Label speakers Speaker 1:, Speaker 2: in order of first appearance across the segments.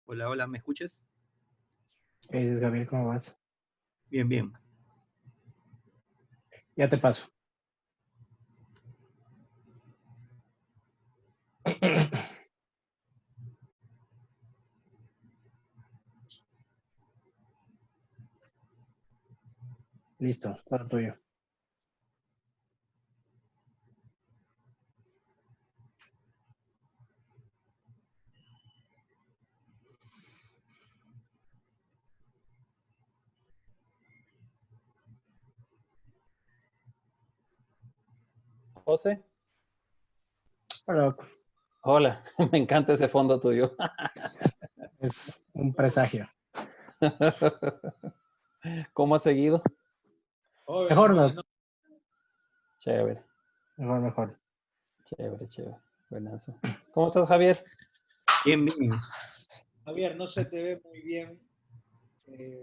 Speaker 1: Hola, hola, ¿me escuchas?
Speaker 2: ¿Qué dices, Gabriel? ¿Cómo vas?
Speaker 1: Bien, bien.
Speaker 2: Ya te paso. Listo, todo tuyo.
Speaker 3: José.
Speaker 2: Hola,
Speaker 3: Hola, me encanta ese fondo tuyo.
Speaker 2: es un presagio.
Speaker 3: ¿Cómo has seguido?
Speaker 2: Mejor, no.
Speaker 3: Chévere,
Speaker 2: Mejor.
Speaker 3: chévere. Buenazo. ¿Cómo estás, Javier?
Speaker 1: Bien, bien.
Speaker 4: Javier, no se te ve muy bien.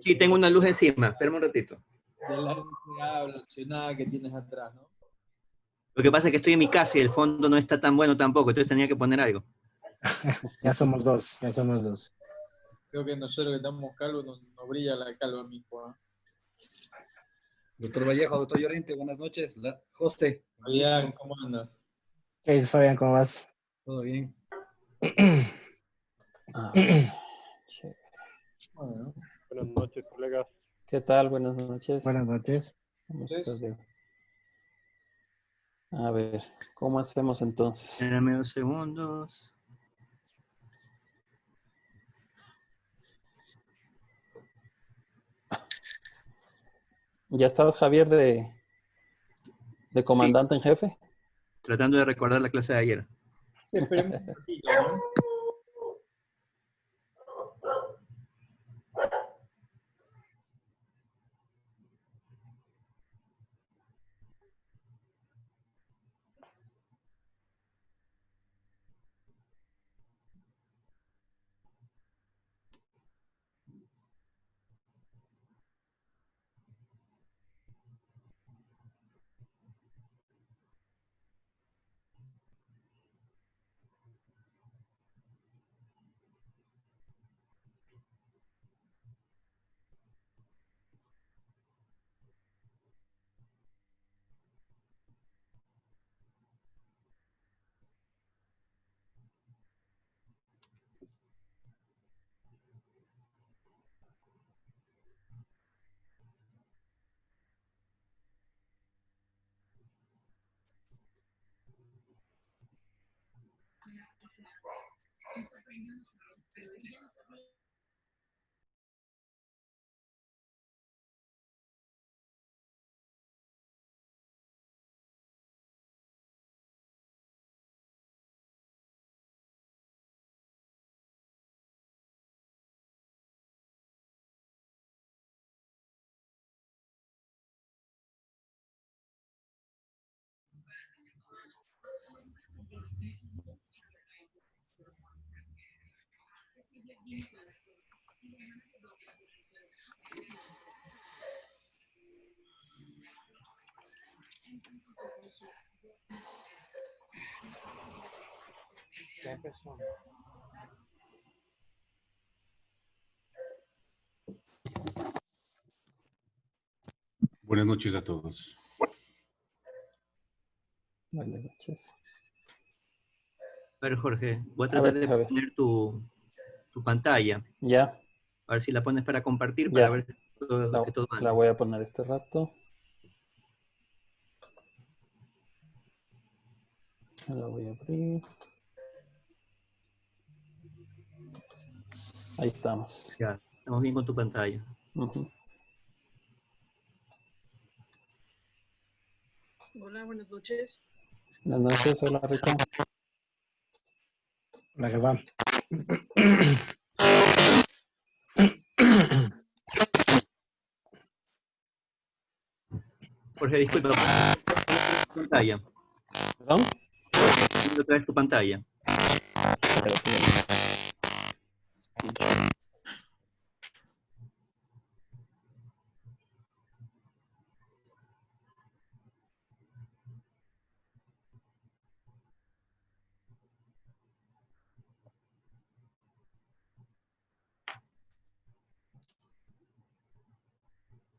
Speaker 1: Sí, tengo una luz encima. Espérame un ratito.
Speaker 4: Del relacionada que tienes atrás, ¿no?
Speaker 1: Lo que pasa es que estoy en mi casa y el fondo no está tan bueno tampoco, entonces tenía que poner algo.
Speaker 2: Ya somos dos.
Speaker 4: Creo que nosotros que estamos calvos nos brilla la calva, mijo. ¿Eh?
Speaker 5: Doctor Vallejo, doctor Llorente, buenas noches. José.
Speaker 4: Fabián, ¿cómo andas?
Speaker 2: ¿Qué dices, Fabián? ¿Cómo vas?
Speaker 5: Todo bien.
Speaker 4: Bueno,
Speaker 6: Buenas noches, colegas.
Speaker 3: ¿Qué tal? Buenas noches.
Speaker 2: Buenas noches.
Speaker 3: ¿Cómo estás, Diego? A ver, ¿cómo hacemos entonces?
Speaker 1: Espérame 2 segundos.
Speaker 3: ¿Ya estabas, Javier, de comandante en jefe?
Speaker 1: Tratando de recordar la clase de ayer.
Speaker 4: esperemos un ratito, ¿no?
Speaker 2: Ya empezó.
Speaker 7: Buenas noches a todos.
Speaker 3: Buenas noches.
Speaker 1: A ver, Jorge, voy a
Speaker 3: A
Speaker 1: tratar
Speaker 3: ver,
Speaker 1: de
Speaker 3: Javier.
Speaker 1: poner tu pantalla.
Speaker 3: Ya,
Speaker 1: A ver si la pones para compartir,
Speaker 3: ya.
Speaker 1: para ver que todo
Speaker 3: La
Speaker 1: anda.
Speaker 3: voy a poner este rato. La voy a abrir. Ahí estamos.
Speaker 1: Ya, estamos bien con tu pantalla.
Speaker 3: Ujú.
Speaker 8: Hola, buenas noches.
Speaker 3: Buenas noches, hola Rita.
Speaker 2: La que va.
Speaker 1: Jorge, disculpa, ¿puedes tu pantalla?
Speaker 3: ¿Perdón?
Speaker 1: Otra vez tu pantalla.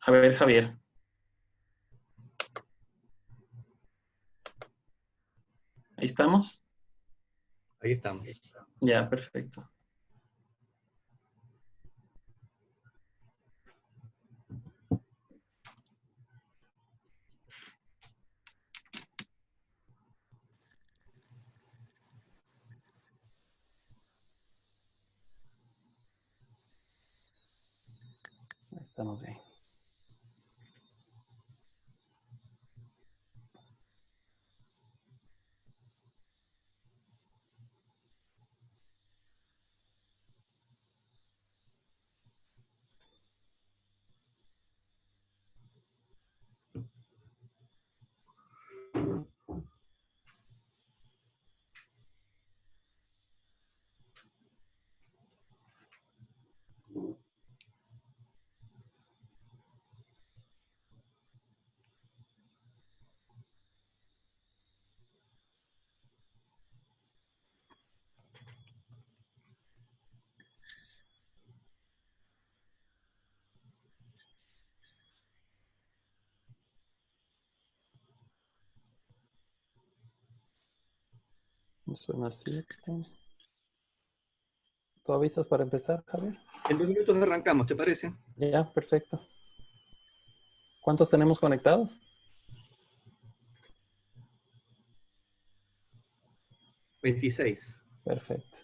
Speaker 6: A ver, Javier. Ahí estamos.
Speaker 1: Ahí estamos.
Speaker 6: Ya, perfecto.
Speaker 3: Ahí estamos bien. Son las 7. ¿Tú avisas para empezar, Javier?
Speaker 1: En 2 minutos arrancamos, ¿te parece?
Speaker 3: Ya, perfecto. ¿Cuántos tenemos conectados?
Speaker 1: 26.
Speaker 3: Perfecto.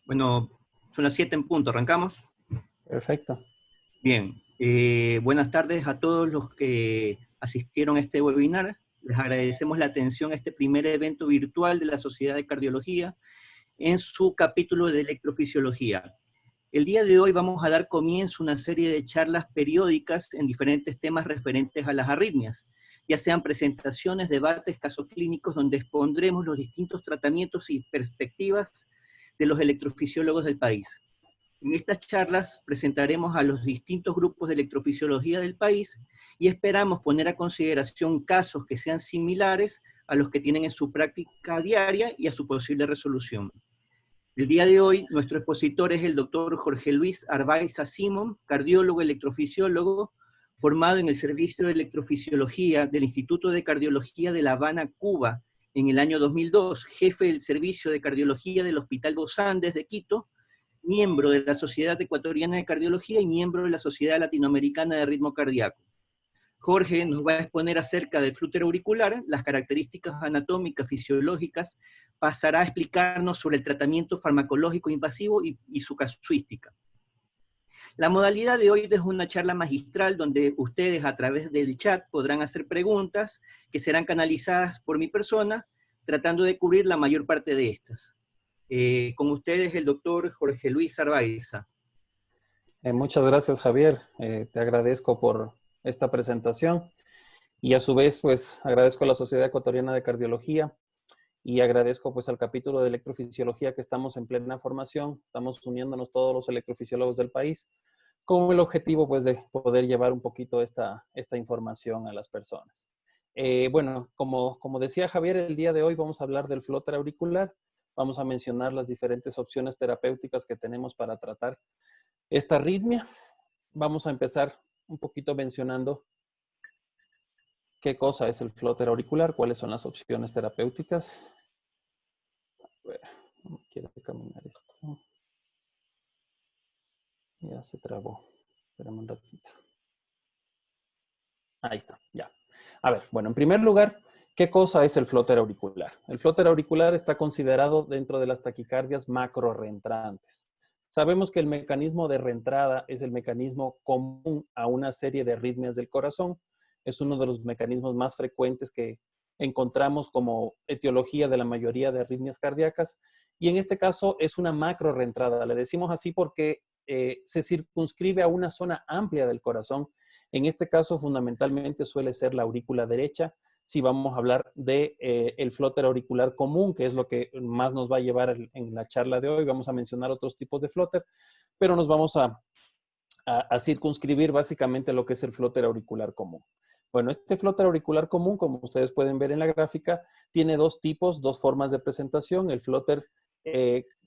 Speaker 1: Bueno, son las 7 en punto, ¿arrancamos?
Speaker 3: Perfecto.
Speaker 1: Bien, buenas tardes a todos los que asistieron a este webinar. Les agradecemos la atención a este primer evento virtual de la Sociedad de Cardiología en su capítulo de electrofisiología. El día de hoy vamos a dar comienzo a una serie de charlas periódicas en diferentes temas referentes a las arritmias, ya sean presentaciones, debates, casos clínicos, donde expondremos los distintos tratamientos y perspectivas de los electrofisiólogos del país. En estas charlas presentaremos a los distintos grupos de electrofisiología del país y esperamos poner a consideración casos que sean similares a los que tienen en su práctica diaria y a su posible resolución. El día de hoy, nuestro expositor es el doctor Jorge Luis Arbaiza Simón, cardiólogo electrofisiólogo, formado en el Servicio de Electrofisiología del Instituto de Cardiología de La Habana, Cuba, en el año 2002, jefe del Servicio de Cardiología del Hospital Los Andes de Quito, miembro de la Sociedad Ecuatoriana de Cardiología y miembro de la Sociedad Latinoamericana de Ritmo Cardíaco. Jorge nos va a exponer acerca del flúter auricular, las características anatómicas, fisiológicas, pasará a explicarnos sobre el tratamiento farmacológico invasivo y su casuística. La modalidad de hoy es una charla magistral donde ustedes a través del chat podrán hacer preguntas que serán canalizadas por mi persona, tratando de cubrir la mayor parte de estas. Con ustedes el doctor Jorge Luis Arbaiza.
Speaker 3: Muchas gracias, Javier. Te agradezco por esta presentación y a su vez, pues agradezco a la Sociedad Ecuatoriana de Cardiología y agradezco pues al capítulo de electrofisiología que estamos en plena formación, estamos uniéndonos todos los electrofisiólogos del país con el objetivo pues de poder llevar un poquito esta información a las personas. Bueno, como decía Javier, el día de hoy vamos a hablar del flóter auricular, vamos a mencionar las diferentes opciones terapéuticas que tenemos para tratar esta arritmia. Vamos a empezar un poquito mencionando qué cosa es el flóter auricular, cuáles son las opciones terapéuticas. A ver, no quiero caminar esto. Ya se trabó. Espérame un ratito. Ahí está, ya. A ver, bueno, en primer lugar, ¿qué cosa es el flóter auricular? El flóter auricular está considerado dentro de las taquicardias macro reentrantes. Sabemos que el mecanismo de reentrada es el mecanismo común a una serie de arritmias del corazón. Es uno de los mecanismos más frecuentes que encontramos como etiología de la mayoría de arritmias cardíacas. Y en este caso es una macro reentrada. Le decimos así porque se circunscribe a una zona amplia del corazón. En este caso, fundamentalmente suele ser la aurícula derecha. Si vamos a hablar de el flóter auricular común, que es lo que más nos va a llevar en la charla de hoy, vamos a mencionar otros tipos de flóter, pero nos vamos a circunscribir básicamente lo que es el flóter auricular común. Bueno, este flóter auricular común, como ustedes pueden ver en la gráfica, tiene dos tipos, dos formas de presentación. El flóter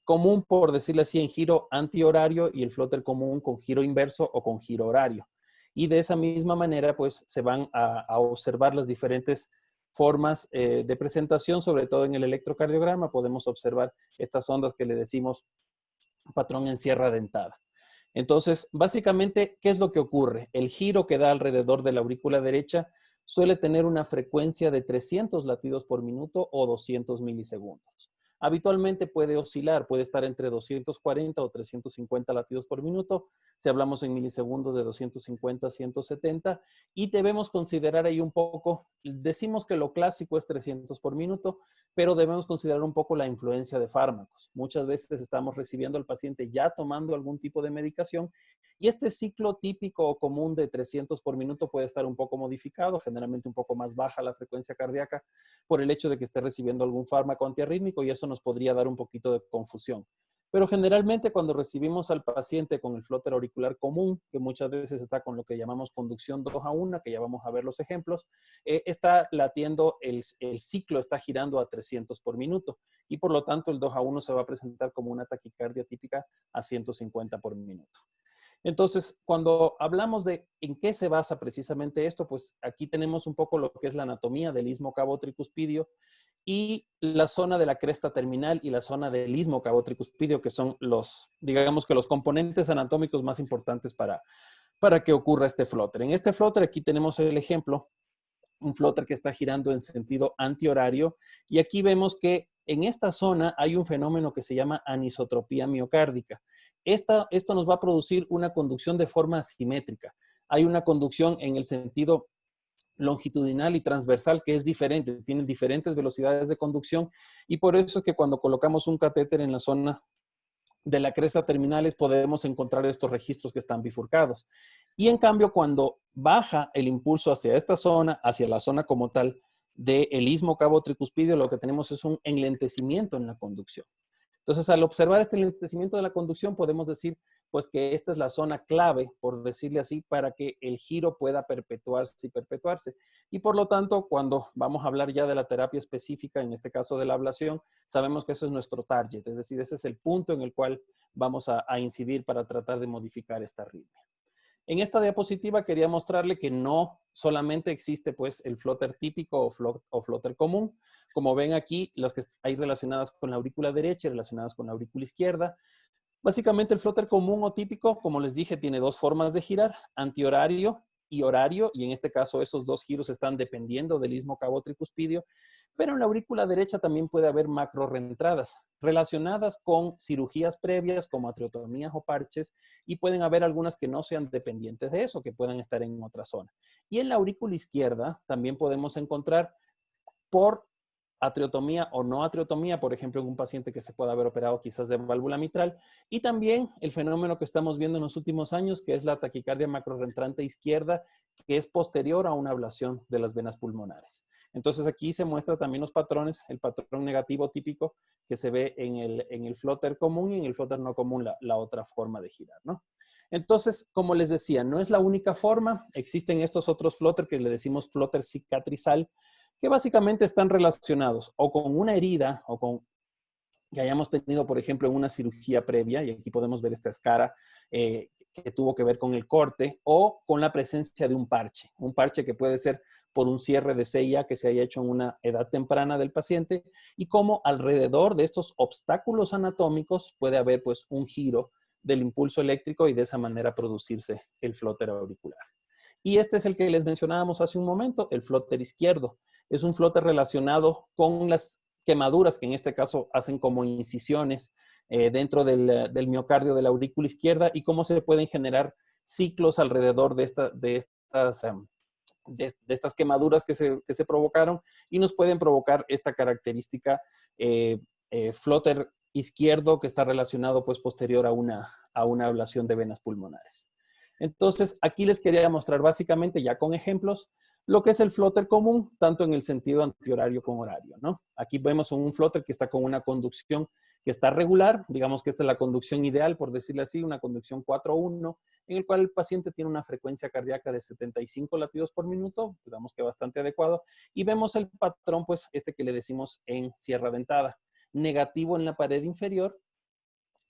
Speaker 3: común, por decirlo así, en giro antihorario y el flóter común con giro inverso o con giro horario. Y de esa misma manera, pues, se van a observar las diferentes formas de presentación, sobre todo en el electrocardiograma. Podemos observar estas ondas que le decimos patrón en sierra dentada. Entonces, básicamente, ¿qué es lo que ocurre? El giro que da alrededor de la aurícula derecha suele tener una frecuencia de 300 latidos por minuto o 200 milisegundos. Habitualmente puede oscilar, puede estar entre 240 o 350 latidos por minuto. Si hablamos en milisegundos, de 250 a 170. Y debemos considerar ahí un poco, decimos que lo clásico es 300 por minuto, pero debemos considerar un poco la influencia de fármacos. Muchas veces estamos recibiendo al paciente ya tomando algún tipo de medicación y este ciclo típico o común de 300 por minuto puede estar un poco modificado, generalmente un poco más baja la frecuencia cardíaca por el hecho de que esté recibiendo algún fármaco antiarrítmico y eso nos podría dar un poquito de confusión. Pero generalmente cuando recibimos al paciente con el flóter auricular común, que muchas veces está con lo que llamamos conducción 2-1, que ya vamos a ver los ejemplos, está latiendo, el ciclo está girando a 300 por minuto y por lo tanto el 2-1 se va a presentar como una taquicardia típica a 150 por minuto. Entonces, cuando hablamos de en qué se basa precisamente esto, pues aquí tenemos un poco lo que es la anatomía del istmo cabo-tricuspidio y la zona de la cresta terminal y la zona del istmo cabo-tricuspidio, que son digamos que los componentes anatómicos más importantes para que ocurra este flóter. En este flóter aquí tenemos el ejemplo, un flóter que está girando en sentido antihorario y aquí vemos que en esta zona hay un fenómeno que se llama anisotropía miocárdica. Esto nos va a producir una conducción de forma asimétrica. Hay una conducción en el sentido longitudinal y transversal que es diferente, tienen diferentes velocidades de conducción y por eso es que cuando colocamos un catéter en la zona de la cresta terminales podemos encontrar estos registros que están bifurcados. Y en cambio, cuando baja el impulso hacia esta zona, hacia la zona como tal del istmo cabo-tricuspidio, lo que tenemos es un enlentecimiento en la conducción. Entonces, al observar este enlentecimiento de la conducción, podemos decir pues que esta es la zona clave, por decirle así, para que el giro pueda perpetuarse y perpetuarse. Y por lo tanto, cuando vamos a hablar ya de la terapia específica, en este caso de la ablación, sabemos que eso es nuestro target, es decir, ese es el punto en el cual vamos a incidir para tratar de modificar esta arritmia. En esta diapositiva quería mostrarle que no solamente existe pues el flóter típico o flóter común. Como ven aquí, las que hay relacionadas con la aurícula derecha y relacionadas con la aurícula izquierda. Básicamente el flóter común o típico, como les dije, tiene dos formas de girar, antihorario y horario, y en este caso esos dos giros están dependiendo del istmo cabo-tricuspidio, pero en la aurícula derecha también puede haber macro reentradas relacionadas con cirugías previas como atriotomías o parches y pueden haber algunas que no sean dependientes de eso, que puedan estar en otra zona. Y en la aurícula izquierda también podemos encontrar por atriotomía o no atriotomía, por ejemplo, en un paciente que se pueda haber operado quizás de válvula mitral, y también el fenómeno que estamos viendo en los últimos años, que es la taquicardia macrorreentrante izquierda, que es posterior a una ablación de las venas pulmonares. Entonces aquí se muestra también los patrones, el patrón negativo típico que se ve en el flóter común y en el flóter no común la otra forma de girar, ¿no? Entonces, como les decía, no es la única forma. Existen estos otros flóter que le decimos flóter cicatrizal, que básicamente están relacionados o con una herida o con que hayamos tenido, por ejemplo, en una cirugía previa, y aquí podemos ver esta escara que tuvo que ver con el corte, o con la presencia de un parche que puede ser por un cierre de CIA que se haya hecho en una edad temprana del paciente, y cómo alrededor de estos obstáculos anatómicos puede haber pues un giro del impulso eléctrico y de esa manera producirse el flóter auricular. Y este es el que les mencionábamos hace un momento, el flóter izquierdo. Es un flóter relacionado con las quemaduras que en este caso hacen como incisiones dentro del miocardio de la aurícula izquierda y cómo se pueden generar ciclos alrededor de estas quemaduras que se provocaron y nos pueden provocar esta característica flóter izquierdo que está relacionado pues posterior a una ablación de venas pulmonares. Entonces, aquí les quería mostrar básicamente ya con ejemplos lo que es el flóter común, tanto en el sentido antihorario como horario, ¿no? Aquí vemos un flóter que está con una conducción que está regular, digamos que esta es la conducción ideal, por decirlo así, una conducción 4-1, en el cual el paciente tiene una frecuencia cardíaca de 75 latidos por minuto, digamos que bastante adecuado, y vemos el patrón, pues, este que le decimos en sierra dentada, negativo en la pared inferior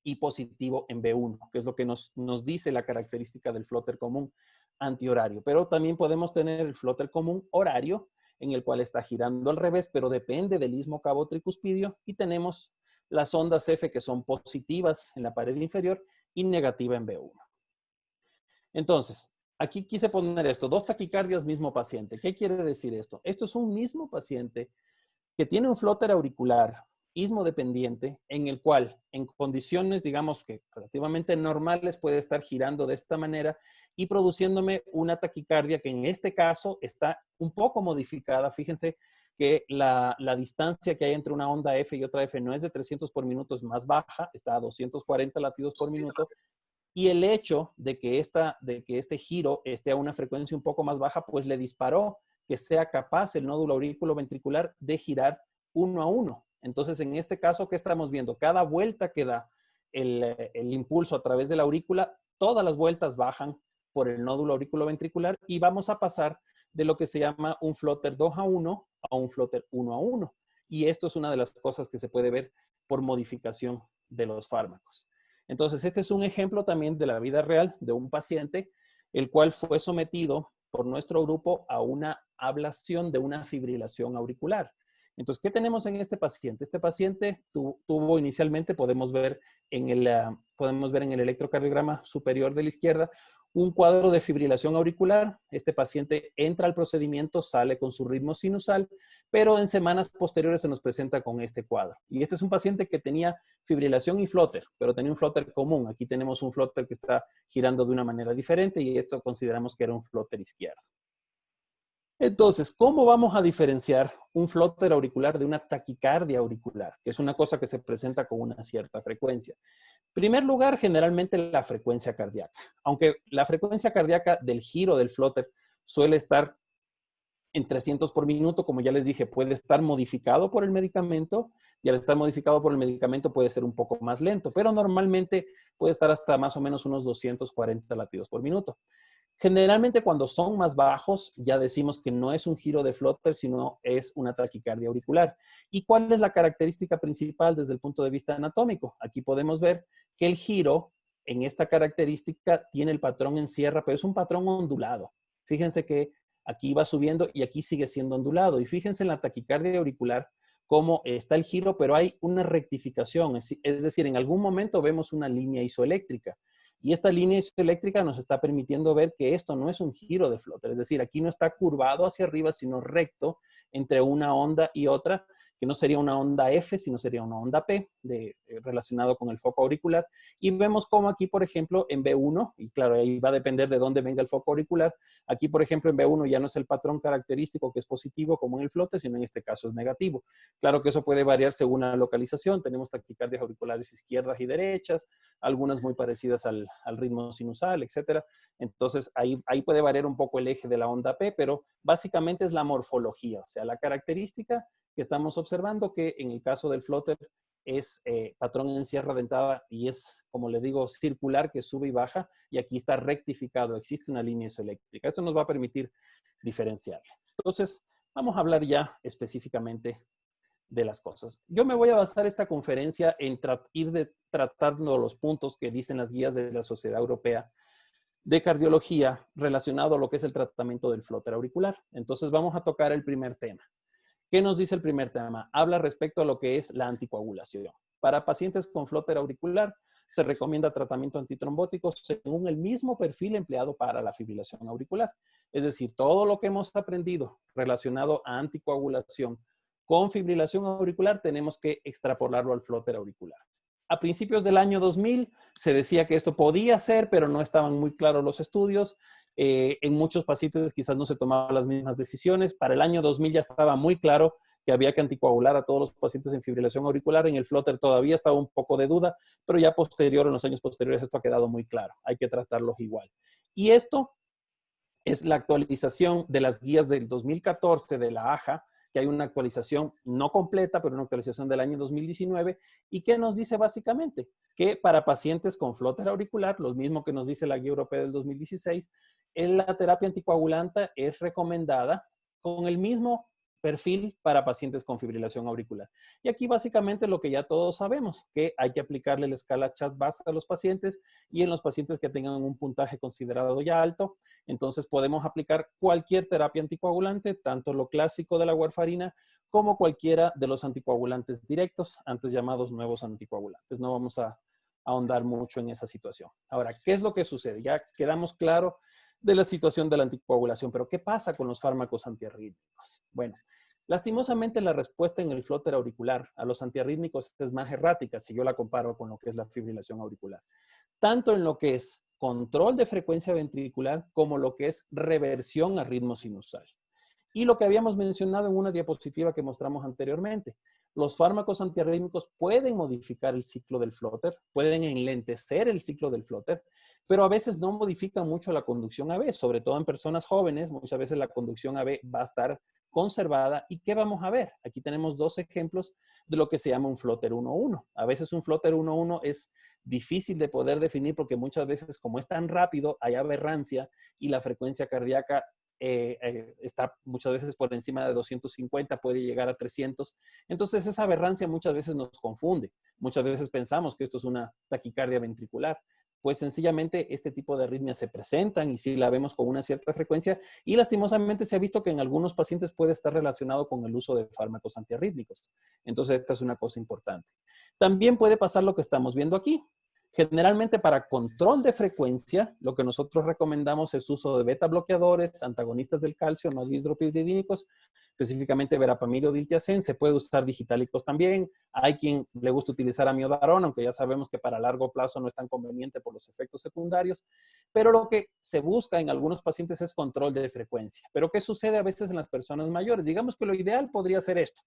Speaker 3: y positivo en B1, que es lo que nos dice la característica del flóter común antihorario. Pero también podemos tener el flóter común horario, en el cual está girando al revés, pero depende del istmo cabo tricuspidio, y tenemos las ondas F que son positivas en la pared inferior y negativa en B1. Entonces, aquí quise poner esto, 2 taquicardias, mismo paciente. ¿Qué quiere decir esto? Esto es un mismo paciente que tiene un flóter auricular istmo dependiente, en el cual en condiciones, digamos que relativamente normales, puede estar girando de esta manera y produciéndome una taquicardia que en este caso está un poco modificada. Fíjense que la distancia que hay entre una onda F y otra F no es de 300 por minuto, es más baja, está a 240 latidos por minuto. Y el hecho de que este giro esté a una frecuencia un poco más baja, pues le disparó que sea capaz el nódulo auriculoventricular de girar 1 a 1. Entonces, en este caso, ¿qué estamos viendo? Cada vuelta que da el impulso a través de la aurícula, todas las vueltas bajan por el nódulo auriculoventricular y vamos a pasar de lo que se llama un flóter 2 a 1 a un flóter 1 a 1. Y esto es una de las cosas que se puede ver por modificación de los fármacos. Entonces, este es un ejemplo también de la vida real de un paciente, el cual fue sometido por nuestro grupo a una ablación de una fibrilación auricular. Entonces, ¿qué tenemos en este paciente? Este paciente tuvo inicialmente, podemos ver en el electrocardiograma superior de la izquierda, un cuadro de fibrilación auricular. Este paciente entra al procedimiento, sale con su ritmo sinusal, pero en semanas posteriores se nos presenta con este cuadro. Y este es un paciente que tenía fibrilación y flóter, pero tenía un flóter común. Aquí tenemos un flóter que está girando de una manera diferente y esto consideramos que era un flóter izquierdo. Entonces, ¿cómo vamos a diferenciar un flóter auricular de una taquicardia auricular? Que es una cosa que se presenta con una cierta frecuencia. En primer lugar, generalmente la frecuencia cardíaca. Aunque la frecuencia cardíaca del giro del flóter suele estar en 300 por minuto, como ya les dije, puede estar modificado por el medicamento, y al estar modificado por el medicamento puede ser un poco más lento, pero normalmente puede estar hasta más o menos unos 240 latidos por minuto. Generalmente cuando son más bajos ya decimos que no es un giro de flóter, sino es una taquicardia auricular. ¿Y cuál es la característica principal desde el punto de vista anatómico? Aquí podemos ver que el giro en esta característica tiene el patrón en sierra, pero es un patrón ondulado. Fíjense que aquí va subiendo y aquí sigue siendo ondulado. Y fíjense en la taquicardia auricular cómo está el giro, pero hay una rectificación. Es decir, en algún momento vemos una línea isoeléctrica. Y esta línea isoeléctrica nos está permitiendo ver que esto no es un giro de flóter. Es decir, aquí no está curvado hacia arriba, sino recto entre una onda y otra, que no sería una onda F, sino sería una onda P relacionado con el foco auricular. Y vemos cómo aquí, por ejemplo, en B1, y claro, ahí va a depender de dónde venga el foco auricular, aquí, por ejemplo, en B1 ya no es el patrón característico que es positivo como en el flote, sino en este caso es negativo. Claro que eso puede variar según la localización. Tenemos taquicardias auriculares izquierdas y derechas, algunas muy parecidas al ritmo sinusal, etcétera. Entonces, ahí puede variar un poco el eje de la onda P, pero básicamente es la morfología, o sea, la característica que estamos observando, que en el caso del flutter es patrón en sierra dentada y es, como le digo, circular, que sube y baja, y aquí está rectificado, existe una línea isoeléctrica. Eso nos va a permitir diferenciarle. Entonces, vamos a hablar ya específicamente de las cosas. Yo me voy a basar esta conferencia en ir tratando los puntos que dicen las guías de la Sociedad Europea de Cardiología relacionado a lo que es el tratamiento del flutter auricular. Entonces, vamos a tocar el primer tema. ¿Qué nos dice el primer tema? Habla respecto a lo que es la anticoagulación. Para pacientes con flutter auricular, se recomienda tratamiento antitrombótico según el mismo perfil empleado para la fibrilación auricular. Es decir, todo lo que hemos aprendido relacionado a anticoagulación con fibrilación auricular, tenemos que extrapolarlo al flutter auricular. A principios del año 2000 se decía que esto podía ser, pero no estaban muy claros los estudios. En muchos pacientes quizás no se tomaban las mismas decisiones. Para el año 2000 ya estaba muy claro que había que anticoagular a todos los pacientes en fibrilación auricular. En el flutter todavía estaba un poco de duda, pero ya en los años posteriores, esto ha quedado muy claro. Hay que tratarlos igual. Y esto es la actualización de las guías del 2014 de la AJA, que hay una actualización no completa, pero una actualización del año 2019, y que nos dice básicamente que para pacientes con flutter auricular, lo mismo que nos dice la guía europea del 2016, la terapia anticoagulante es recomendada con el mismo perfil para pacientes con fibrilación auricular. Y aquí básicamente lo que ya todos sabemos, que hay que aplicarle la escala Chat-Bas a los pacientes, y en los pacientes que tengan un puntaje considerado ya alto, entonces podemos aplicar cualquier terapia anticoagulante, tanto lo clásico de la warfarina como cualquiera de los anticoagulantes directos, antes llamados nuevos anticoagulantes. No vamos a ahondar mucho en esa situación. Ahora, ¿qué es lo que sucede? Ya quedamos claro de la situación de la anticoagulación, pero ¿qué pasa con los fármacos antiarrítmicos? Bueno, lastimosamente la respuesta en el flutter auricular a los antiarrítmicos es más errática si yo la comparo con lo que es la fibrilación auricular. Tanto en lo que es control de frecuencia ventricular como lo que es reversión a ritmo sinusal. Y lo que habíamos mencionado en una diapositiva que mostramos anteriormente, los fármacos antiarrítmicos pueden modificar el ciclo del flutter, pueden enlentecer el ciclo del flutter, pero a veces no modifican mucho la conducción AB, sobre todo en personas jóvenes. Muchas veces la conducción AB va a estar conservada. ¿Y qué vamos a ver? Aquí tenemos dos ejemplos de lo que se llama un flutter 1-1. A veces un flutter 1-1 es difícil de poder definir porque muchas veces, como es tan rápido, hay aberrancia y la frecuencia cardíaca está muchas veces por encima de 250, puede llegar a 300. Entonces esa aberrancia muchas veces nos confunde. Muchas veces pensamos que esto es una taquicardia ventricular. Pues sencillamente este tipo de arritmias se presentan y sí la vemos con una cierta frecuencia, y lastimosamente se ha visto que en algunos pacientes puede estar relacionado con el uso de fármacos antiarrítmicos. Entonces esta es una cosa importante. También puede pasar lo que estamos viendo aquí. Generalmente para control de frecuencia, lo que nosotros recomendamos es uso de beta bloqueadores, antagonistas del calcio, no dihidropiridínicos, específicamente verapamil o diltiazem. Se puede usar digitálicos también. Hay quien le gusta utilizar amiodarona, aunque ya sabemos que para largo plazo no es tan conveniente por los efectos secundarios. Pero lo que se busca en algunos pacientes es control de frecuencia. Pero ¿qué sucede a veces en las personas mayores? Digamos que lo ideal podría ser esto: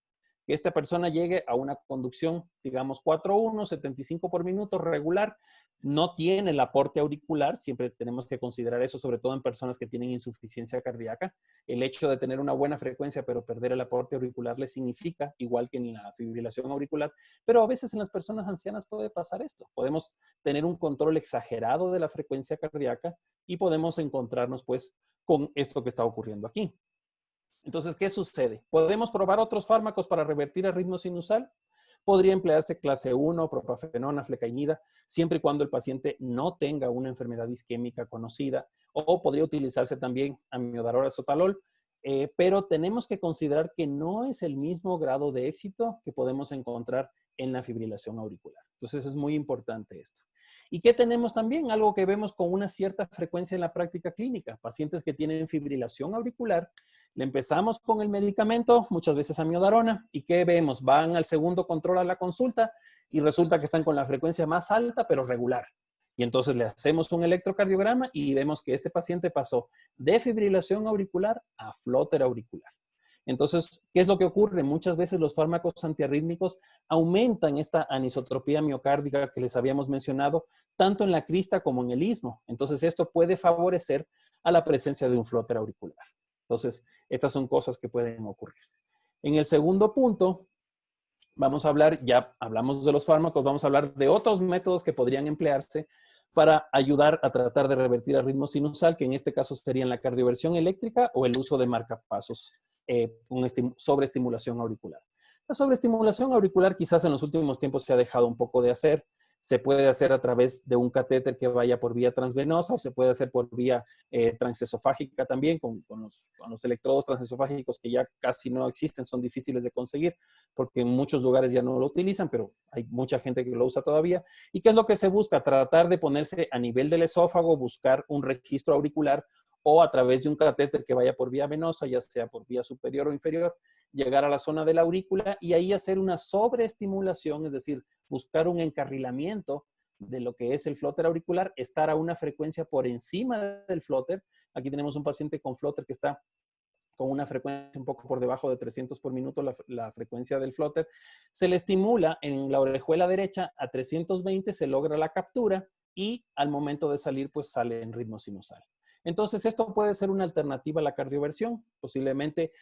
Speaker 3: que esta persona llegue a una conducción, digamos, 4-1, 75 por minuto, regular, no tiene el aporte auricular. Siempre tenemos que considerar eso, sobre todo en personas que tienen insuficiencia cardíaca. El hecho de tener una buena frecuencia, pero perder el aporte auricular le significa, igual que en la fibrilación auricular, pero a veces en las personas ancianas puede pasar esto. Podemos tener un control exagerado de la frecuencia cardíaca y podemos encontrarnos, pues, con esto que está ocurriendo aquí. Entonces, ¿qué sucede? ¿Podemos probar otros fármacos para revertir el ritmo sinusal? Podría emplearse clase 1, propafenona, flecainida, siempre y cuando el paciente no tenga una enfermedad isquémica conocida, o podría utilizarse también amiodarona sotalol, pero tenemos que considerar que no es el mismo grado de éxito que podemos encontrar en la fibrilación auricular. Entonces, es muy importante esto. ¿Y qué tenemos también? Algo que vemos con una cierta frecuencia en la práctica clínica. Pacientes que tienen fibrilación auricular, le empezamos con el medicamento, muchas veces amiodarona, ¿y qué vemos? Van al segundo control a la consulta y resulta que están con la frecuencia más alta, pero regular. Y entonces le hacemos un electrocardiograma y vemos que este paciente pasó de fibrilación auricular a flóter auricular. Entonces, ¿qué es lo que ocurre? Muchas veces los fármacos antiarrítmicos aumentan esta anisotropía miocárdica que les habíamos mencionado, tanto en la crista como en el istmo. Entonces, esto puede favorecer a la presencia de un flóter auricular. Entonces, estas son cosas que pueden ocurrir. En el segundo punto, vamos a hablar, ya hablamos de los fármacos, vamos a hablar de otros métodos que podrían emplearse para ayudar a tratar de revertir el ritmo sinusal, que en este caso serían la cardioversión eléctrica o el uso de marcapasos, sobreestimulación auricular. La sobreestimulación auricular quizás en los últimos tiempos se ha dejado un poco de hacer. Se puede hacer a través de un catéter que vaya por vía transvenosa o se puede hacer por vía transesofágica también, con los electrodos transesofágicos que ya casi no existen, son difíciles de conseguir porque en muchos lugares ya no lo utilizan, pero hay mucha gente que lo usa todavía. ¿Y qué es lo que se busca? Tratar de ponerse a nivel del esófago, buscar un registro auricular o a través de un catéter que vaya por vía venosa, ya sea por vía superior o inferior, llegar a la zona de la aurícula y ahí hacer una sobreestimulación, es decir, buscar un encarrilamiento de lo que es el flóter auricular, estar a una frecuencia por encima del flóter. Aquí tenemos un paciente con flóter que está con una frecuencia un poco por debajo de 300 por minuto, la frecuencia del flóter. Se le estimula en la orejuela derecha a 320, se logra la captura y al momento de salir, pues sale en ritmo sinusal. Entonces, esto puede ser una alternativa a la cardioversión. Posiblemente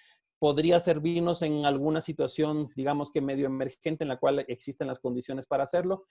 Speaker 3: podría servirnos en alguna situación, digamos que medio emergente, en la cual existen las condiciones para hacerlo.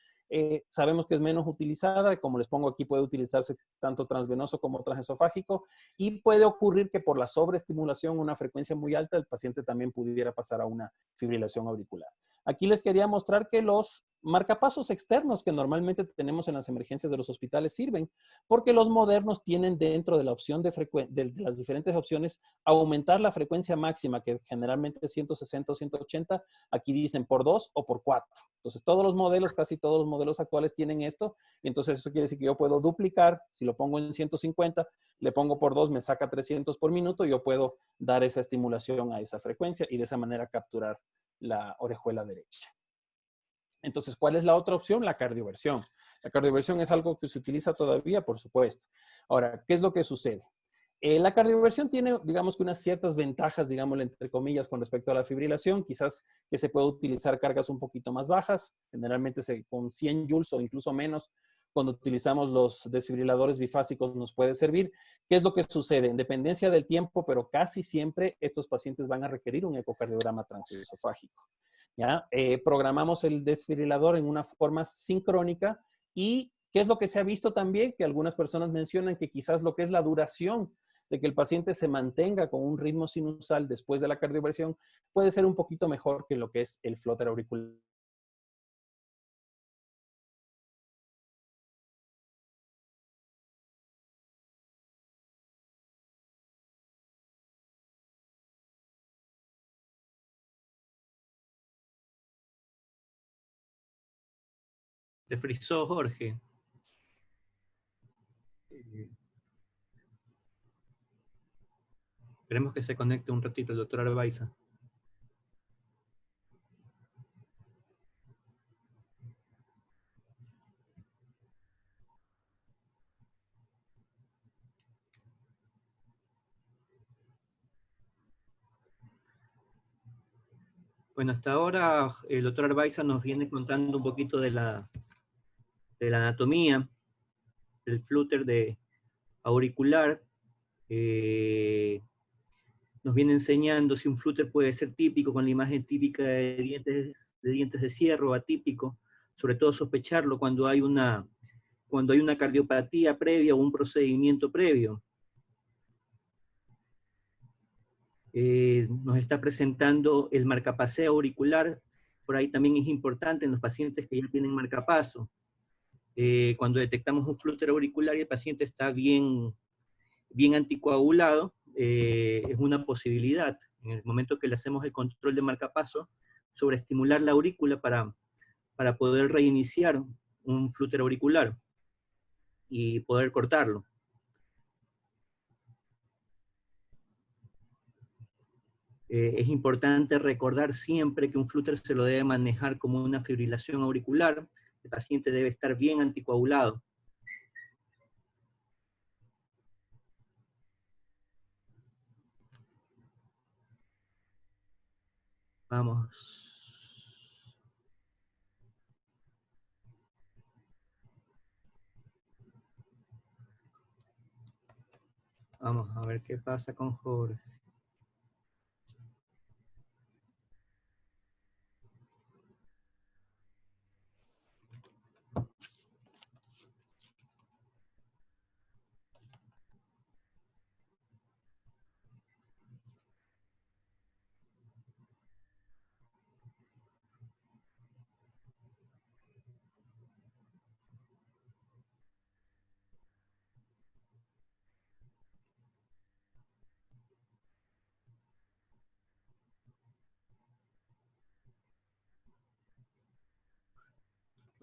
Speaker 3: Sabemos que es menos utilizada, como les pongo aquí, puede utilizarse tanto transvenoso como transesofágico, y puede ocurrir que por la sobreestimulación, una frecuencia muy alta, el paciente también pudiera pasar a una fibrilación auricular. Aquí les quería mostrar que los marcapasos externos que normalmente tenemos en las emergencias de los hospitales sirven porque los modernos tienen dentro de la opción de las diferentes opciones aumentar la frecuencia máxima, que generalmente es 160 o 180, aquí dicen por 2 o por 4. Entonces todos los modelos, casi todos los modelos actuales tienen esto, y entonces eso quiere decir que yo puedo duplicar, si lo pongo en 150, le pongo por 2, me saca 300 por minuto, y yo puedo dar esa estimulación a esa frecuencia y de esa manera capturar la orejuela derecha. Entonces, ¿cuál es la otra opción? La cardioversión. La cardioversión es algo que se utiliza todavía, por supuesto. Ahora, ¿qué es lo que sucede? La cardioversión tiene, digamos que unas ciertas ventajas, digámosle entre comillas, con respecto a la fibrilación. Quizás que se puede utilizar cargas un poquito más bajas, generalmente con 100 joules o incluso menos. Cuando utilizamos los desfibriladores bifásicos nos puede servir. ¿Qué es lo que sucede? En dependencia del tiempo, pero casi siempre estos pacientes van a requerir un ecocardiograma transesofágico. ¿Ya? Programamos el desfibrilador en una forma sincrónica y ¿qué es lo que se ha visto también? Que algunas personas mencionan que quizás lo que es la duración de que el paciente se mantenga con un ritmo sinusal después de la cardioversión puede ser un poquito mejor que lo que es el flóter auricular.
Speaker 1: Te frizó, Jorge. Esperemos que se conecte un ratito el doctor Arbaiza. Bueno, hasta ahora el doctor Arbaiza nos viene contando un poquito de la anatomía del flúter auricular. Nos viene enseñando si un flúter puede ser típico, con la imagen típica de dientes de cierre, o atípico, sobre todo sospecharlo cuando hay una cardiopatía previa o un procedimiento previo. Nos está presentando el marcapaseo auricular, por ahí también es importante en los pacientes que ya tienen marcapaso. Cuando detectamos un flúter auricular y el paciente está bien anticoagulado, es una posibilidad, en el momento que le hacemos el control de marcapaso, sobreestimular la aurícula para poder reiniciar un flúter auricular. y poder cortarlo. Es importante recordar siempre que un flúter se lo debe manejar como una fibrilación auricular. El paciente debe estar bien anticoagulado. Vamos. Vamos a ver qué pasa con Jorge.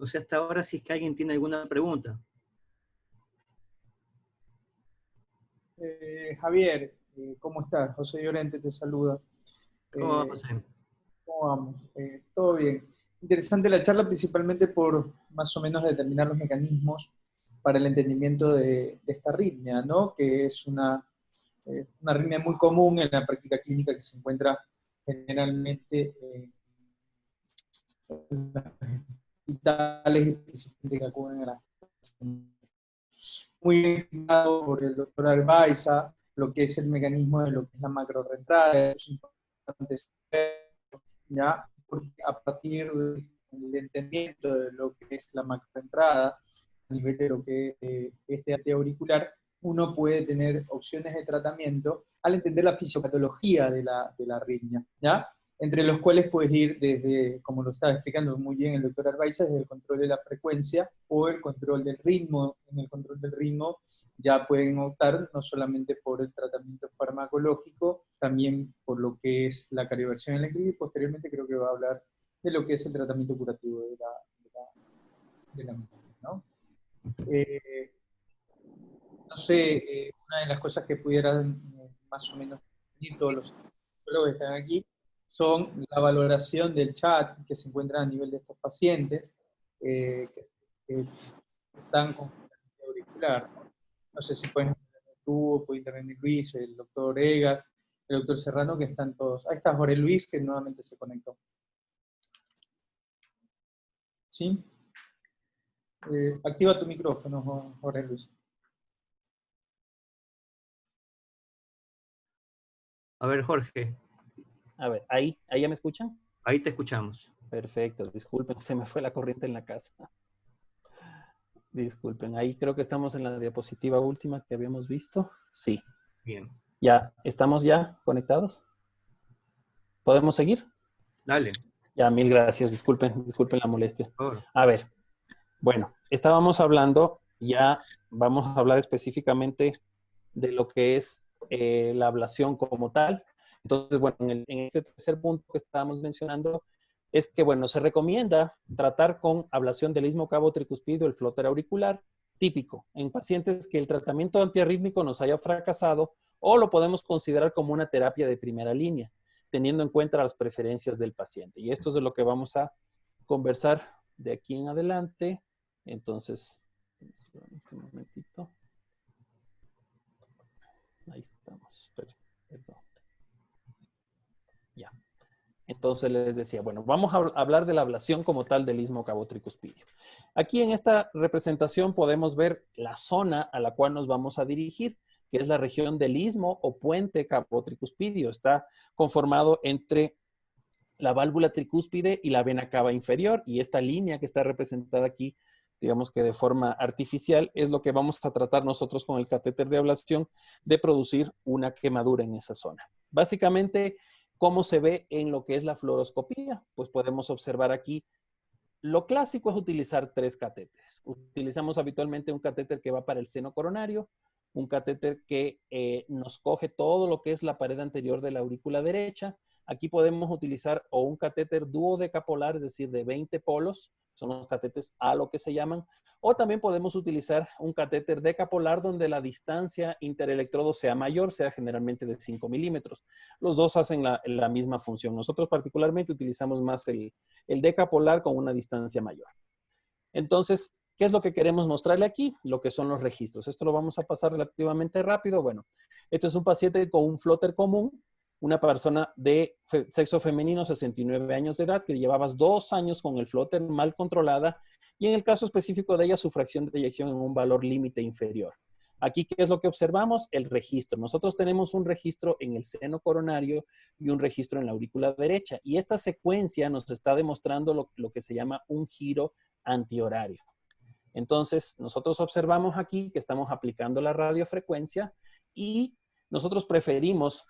Speaker 1: O sea, hasta ahora, si es que alguien tiene alguna pregunta.
Speaker 4: Javier, ¿cómo estás? José Llorente te saluda.
Speaker 1: ¿Cómo va, José?
Speaker 4: ¿Cómo vamos? Todo bien. Interesante la charla, principalmente por más o menos determinar los mecanismos para el entendimiento de esta arritmia, ¿no? Que es una arritmia muy común en la práctica clínica que se encuentra generalmente en los hospitales y principalmente que acuden a la muy bien explicado por el doctor Arbaiza, lo que es el mecanismo de lo que es la macrorreentrada. Es importante saber, ¿ya? Porque a partir del entendimiento de lo que es la macroentrada, a nivel de lo que es este antiauricular, uno puede tener opciones de tratamiento al entender la fisiopatología de la arritmia, ¿ya? Entre los cuales puedes ir desde, como lo estaba explicando muy bien el doctor Arbaiza, desde el control de la frecuencia o el control del ritmo. En el control del ritmo ya pueden optar no solamente por el tratamiento farmacológico, también por lo que es la cardioversión eléctrica, y posteriormente creo que va a hablar de lo que es el tratamiento curativo de la misma, ¿no? No sé, una de las cosas que pudieran más o menos decir todos los psicólogos que están aquí son la valoración del chat que se encuentra a nivel de estos pacientes que están con auricular. No sé si pueden intervenir tú, puede intervenir Luis, el doctor Egas, el doctor Serrano, que están todos. Ahí está Jorge Luis, que nuevamente se conectó. ¿Sí? Activa tu micrófono, Jorge Luis.
Speaker 1: A ver, Jorge,
Speaker 3: A ver, ¿ahí ya me escuchan?
Speaker 1: ahí te escuchamos.
Speaker 3: Perfecto, disculpen, se me fue la corriente en la casa. Disculpen, ahí creo que estamos en la diapositiva última que habíamos visto. Sí.
Speaker 1: Bien.
Speaker 3: ¿Ya estamos ya conectados? ¿Podemos seguir?
Speaker 1: Dale.
Speaker 3: Ya, mil gracias. Disculpen la molestia.
Speaker 1: Por favor.
Speaker 3: A ver, bueno, estábamos hablando, ya vamos a hablar específicamente de lo que es la ablación como tal. Entonces, bueno, en este tercer punto que estábamos mencionando, es que, bueno, se recomienda tratar con ablación del istmo cabo tricuspidio, el flóter auricular, típico, en pacientes que el tratamiento antiarrítmico nos haya fracasado o lo podemos considerar como una terapia de primera línea, teniendo en cuenta las preferencias del paciente. Y esto es de lo que vamos a conversar de aquí en adelante. Entonces, un momentito. Ahí estamos. Perdón. Ya. Entonces les decía, bueno, vamos a hablar de la ablación como tal del istmo cabo tricuspidio. Aquí en esta representación podemos ver la zona a la cual nos vamos a dirigir, que es la región del istmo o puente cabo tricuspidio. Está conformado entre la válvula tricúspide y la vena cava inferior, y esta línea que está representada aquí, digamos que de forma artificial, es lo que vamos a tratar nosotros con el catéter de ablación, de producir una quemadura en esa zona. Básicamente, ¿cómo se ve en lo que es la fluoroscopía? Pues podemos observar aquí, lo clásico es utilizar 3 catéteres. Utilizamos habitualmente un catéter que va para el seno coronario, un catéter que nos coge todo lo que es la pared anterior de la aurícula derecha. Aquí podemos utilizar o un catéter duodecapolar, es decir, de 20 polos, son los catéteres halo que se llaman, o también podemos utilizar un catéter decapolar donde la distancia interelectrodo sea mayor, sea generalmente de 5 milímetros. Los dos hacen la misma función. Nosotros particularmente utilizamos más el decapolar con una distancia mayor. Entonces, ¿qué es lo que queremos mostrarle aquí? Lo que son los registros. Esto lo vamos a pasar relativamente rápido. Bueno, esto es un paciente con un flóter común, una persona de sexo femenino, 69 años de edad, que llevabas 2 años con el flóter mal controlada y en el caso específico de ella, su fracción de eyección en un valor límite inferior. Aquí, ¿qué es lo que observamos? El registro. Nosotros tenemos un registro en el seno coronario y un registro en la aurícula derecha. Y esta secuencia nos está demostrando lo que se llama un giro antihorario. Entonces, nosotros observamos aquí que estamos aplicando la radiofrecuencia y nosotros preferimos,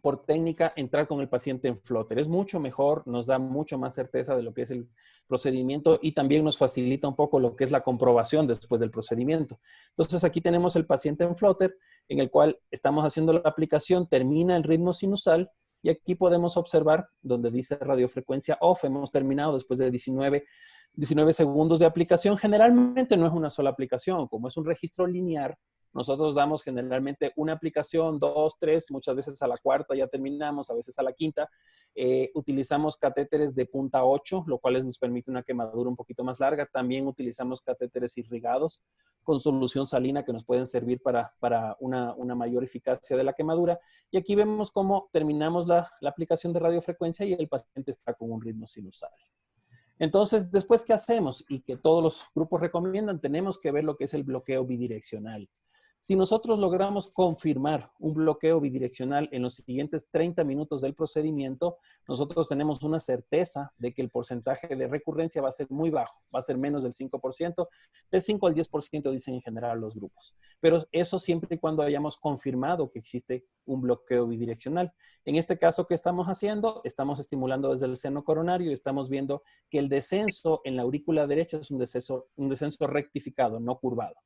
Speaker 3: por técnica, entrar con el paciente en flóter. Es mucho mejor, nos da mucho más certeza de lo que es el procedimiento y también nos facilita un poco lo que es la comprobación después del procedimiento. Entonces, aquí tenemos el paciente en flóter, en el cual estamos haciendo la aplicación, termina el ritmo sinusal y aquí podemos observar donde dice radiofrecuencia off. Hemos terminado después de 19 segundos de aplicación. Generalmente no es una sola aplicación, como es un registro lineal. Nosotros damos generalmente una aplicación, 2, 3, muchas veces a la cuarta ya terminamos, a veces a la quinta. Utilizamos catéteres de punta 8, lo cual nos permite una quemadura un poquito más larga. También utilizamos catéteres irrigados con solución salina que nos pueden servir para una mayor eficacia de la quemadura. Y aquí vemos cómo terminamos la aplicación de radiofrecuencia y el paciente está con un ritmo sinusal. Entonces, después, ¿qué hacemos? Y que todos los grupos recomiendan, tenemos que ver lo que es el bloqueo bidireccional. Si nosotros logramos confirmar un bloqueo bidireccional en los siguientes 30 minutos del procedimiento, nosotros tenemos una certeza de que el porcentaje de recurrencia va a ser muy bajo, va a ser menos del 5%, del 5 al 10% dicen en general los grupos. Pero eso siempre y cuando hayamos confirmado que existe un bloqueo bidireccional. En este caso, ¿qué estamos haciendo? Estamos estimulando desde el seno coronario y estamos viendo que el descenso en la aurícula derecha es un descenso rectificado, no curvado.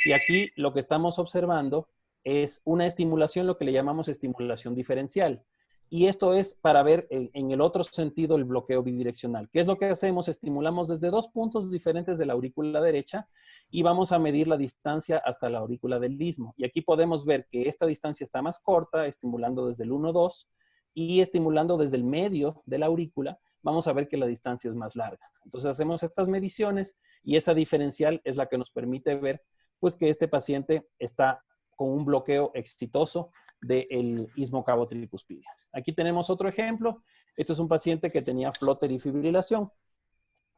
Speaker 3: Y aquí lo que estamos observando es una estimulación, lo que le llamamos estimulación diferencial. Y esto es para ver en el otro sentido el bloqueo bidireccional. ¿Qué es lo que hacemos? Estimulamos desde 2 puntos diferentes de la aurícula derecha y vamos a medir la distancia hasta la aurícula del istmo. Y aquí podemos ver que esta distancia está más corta, estimulando desde el 1-2 y estimulando desde el medio de la aurícula. Vamos a ver que la distancia es más larga. Entonces hacemos estas mediciones y esa diferencial es la que nos permite ver pues que este paciente está con un bloqueo exitoso del istmo cavo-tricúspide. Aquí tenemos otro ejemplo. Este es un paciente que tenía flóter y fibrilación.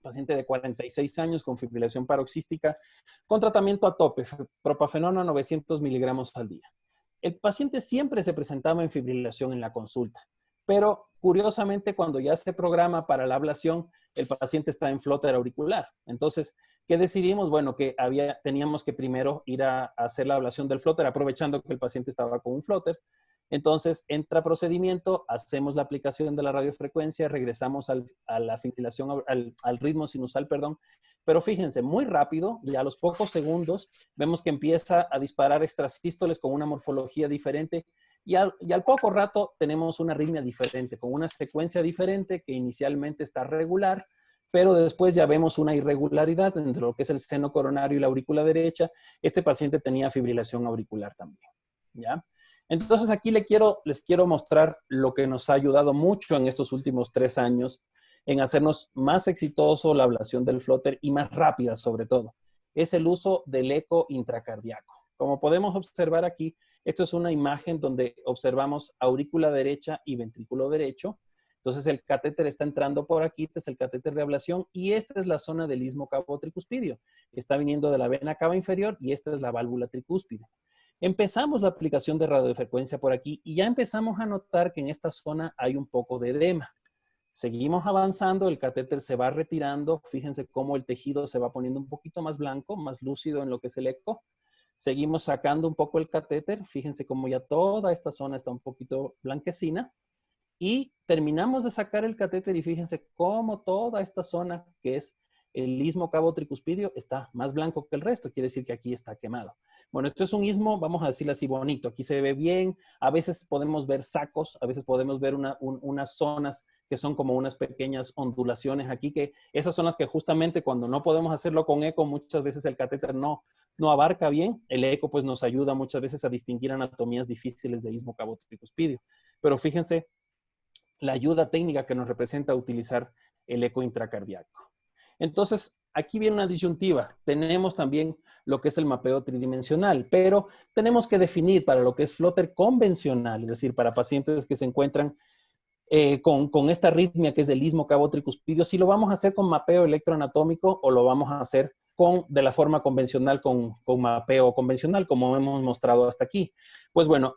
Speaker 3: Paciente de 46 años con fibrilación paroxística con tratamiento a tope, propafenona 900 miligramos al día. El paciente siempre se presentaba en fibrilación en la consulta, pero curiosamente cuando ya se programa para la ablación, el paciente está en flóter auricular. Entonces, ¿qué decidimos? Bueno, que teníamos que primero ir a hacer la ablación del flóter, aprovechando que el paciente estaba con un flóter. Entonces, entra procedimiento, hacemos la aplicación de la radiofrecuencia, regresamos a la fibrilación, al ritmo sinusal, perdón. Pero fíjense, muy rápido, y a los pocos segundos, vemos que empieza a disparar extrasístoles con una morfología diferente. Y al poco rato tenemos una arritmia diferente, con una secuencia diferente que inicialmente está regular, pero después ya vemos una irregularidad entre lo que es el seno coronario y la aurícula derecha. Este paciente tenía fibrilación auricular también, ¿ya? Entonces aquí les quiero mostrar lo que nos ha ayudado mucho en estos últimos 3 años en hacernos más exitoso la ablación del flóter y más rápida sobre todo. Es el uso del eco intracardíaco. Como podemos observar aquí, esto es una imagen donde observamos aurícula derecha y ventrículo derecho. Entonces el catéter está entrando por aquí, este es el catéter de ablación y esta es la zona del istmo cavo-tricúspidio. Está viniendo de la vena cava inferior y esta es la válvula tricúspide. Empezamos la aplicación de radiofrecuencia por aquí y ya empezamos a notar que en esta zona hay un poco de edema. Seguimos avanzando, el catéter se va retirando. Fíjense cómo el tejido se va poniendo un poquito más blanco, más lúcido en lo que es el eco. Seguimos sacando un poco el catéter. Fíjense cómo ya toda esta zona está un poquito blanquecina. Y terminamos de sacar el catéter y fíjense cómo toda esta zona, que es el istmo cabo tricuspidio está más blanco que el resto, quiere decir que aquí está quemado. Bueno, esto es un istmo, vamos a decirlo así, bonito. Aquí se ve bien, a veces podemos ver sacos, a veces podemos ver unas zonas que son como unas pequeñas ondulaciones aquí, que esas son las que justamente cuando no podemos hacerlo con eco, muchas veces el catéter no abarca bien. El eco pues nos ayuda muchas veces a distinguir anatomías difíciles de istmo cabo tricuspidio. Pero fíjense la ayuda técnica que nos representa utilizar el eco intracardíaco. Entonces, aquí viene una disyuntiva. Tenemos también lo que es el mapeo tridimensional, pero tenemos que definir para lo que es flóter convencional, es decir, para pacientes que se encuentran con esta arritmia que es del istmo cabo tricuspidio, si lo vamos a hacer con mapeo electroanatómico o lo vamos a hacer de la forma convencional, con mapeo convencional, como hemos mostrado hasta aquí. Pues bueno,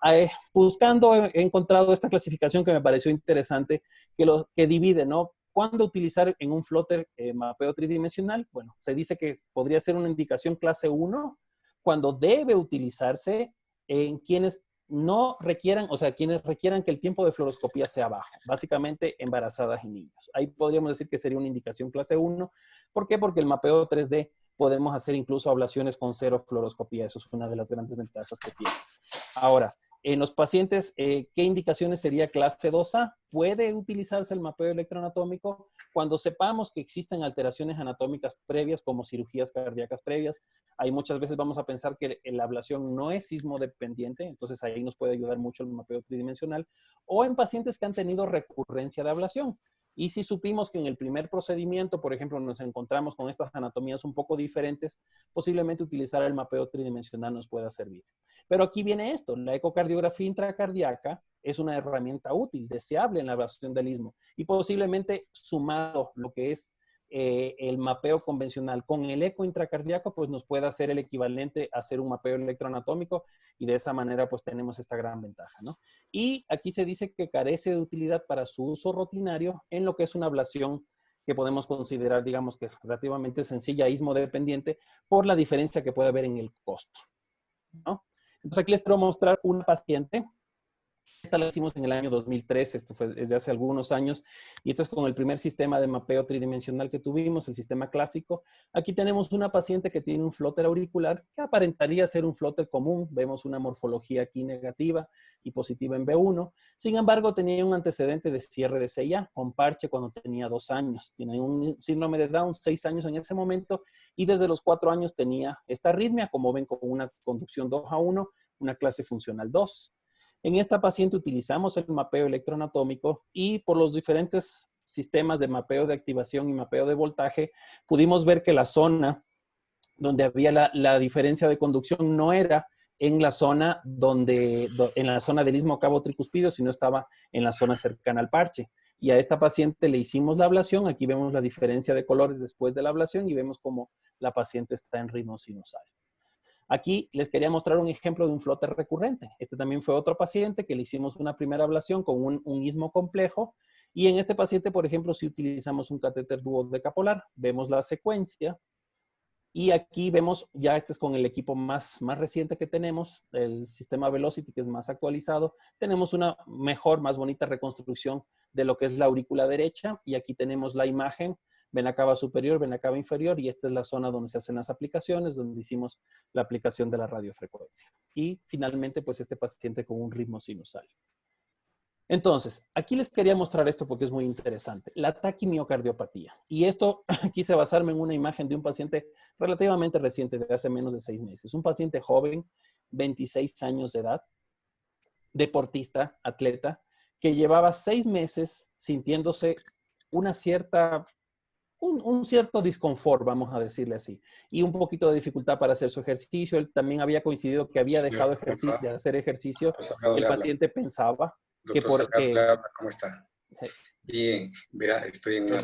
Speaker 3: buscando he encontrado esta clasificación que me pareció interesante, que divide, ¿no? ¿Cuándo utilizar en un flóter mapeo tridimensional? Bueno, se dice que podría ser una indicación clase 1 cuando debe utilizarse en quienes no requieran, o sea, quienes requieran que el tiempo de fluoroscopía sea bajo, básicamente embarazadas y niños. Ahí podríamos decir que sería una indicación clase 1. ¿Por qué? Porque el mapeo 3D podemos hacer incluso ablaciones con cero fluoroscopía. Eso es una de las grandes ventajas que tiene. Ahora, en los pacientes, ¿qué indicaciones sería clase 2A? Puede utilizarse el mapeo electroanatómico cuando sepamos que existen alteraciones anatómicas previas como cirugías cardíacas previas. Ahí muchas veces vamos a pensar que la ablación no es sismo dependiente, entonces ahí nos puede ayudar mucho el mapeo tridimensional. O en pacientes que han tenido recurrencia de ablación. Y si supimos que en el primer procedimiento, por ejemplo, nos encontramos con estas anatomías un poco diferentes, posiblemente utilizar el mapeo tridimensional nos pueda servir. Pero aquí viene esto, la ecocardiografía intracardíaca es una herramienta útil, deseable en la ablación del istmo y posiblemente sumado lo que es el mapeo convencional con el eco intracardíaco, pues nos puede hacer el equivalente a hacer un mapeo electroanatómico y de esa manera pues tenemos esta gran ventaja, ¿no? Y aquí se dice que carece de utilidad para su uso rutinario en lo que es una ablación que podemos considerar, digamos que relativamente sencilla, istmo dependiente, por la diferencia que puede haber en el costo, ¿no? Entonces aquí les quiero mostrar una paciente. Esta la hicimos en el año 2003, esto fue desde hace algunos años, y esto es con el primer sistema de mapeo tridimensional que tuvimos, el sistema clásico. Aquí tenemos una paciente que tiene un flóter auricular que aparentaría ser un flóter común. Vemos una morfología aquí negativa y positiva en B1. Sin embargo, tenía un antecedente de cierre de CIA con parche cuando tenía 2 años. Tiene un síndrome de Down, 6 años en ese momento, y desde los 4 años tenía esta arritmia, como ven, con una conducción 2A1, una clase funcional 2. En esta paciente utilizamos el mapeo electroanatómico y por los diferentes sistemas de mapeo de activación y mapeo de voltaje, pudimos ver que la zona donde había la diferencia de conducción no era en la zona en la zona del istmo cabo tricuspidio, sino estaba en la zona cercana al parche. Y a esta paciente le hicimos la ablación. Aquí vemos la diferencia de colores después de la ablación y vemos cómo la paciente está en ritmo sinusal. Aquí les quería mostrar un ejemplo de un flóter recurrente. Este también fue otro paciente que le hicimos una primera ablación con un istmo complejo. Y en este paciente, por ejemplo, si utilizamos un catéter duodecapolar, vemos la secuencia. Y aquí vemos, ya este es con el equipo más reciente que tenemos, el sistema Velocity, que es más actualizado. Tenemos una mejor, más bonita reconstrucción de lo que es la aurícula derecha. Y aquí tenemos la imagen, vena cava superior, vena cava inferior, y esta es la zona donde se hacen las aplicaciones, donde hicimos la aplicación de la radiofrecuencia. Y finalmente, pues este paciente con un ritmo sinusal. Entonces, aquí les quería mostrar esto porque es muy interesante. La taquimiocardiopatía. Y esto, quise basarme en una imagen de un paciente relativamente reciente, de hace menos de 6 meses. Un paciente joven, 26 años de edad, deportista, atleta, que llevaba 6 meses sintiéndose un cierto disconfort, vamos a decirle así, y un poquito de dificultad para hacer su ejercicio. Él también había coincidido que había dejado de hacer ejercicio. El paciente pensaba que porque...
Speaker 9: ¿Cómo está?
Speaker 3: Sí.
Speaker 9: Bien, vea, estoy en una...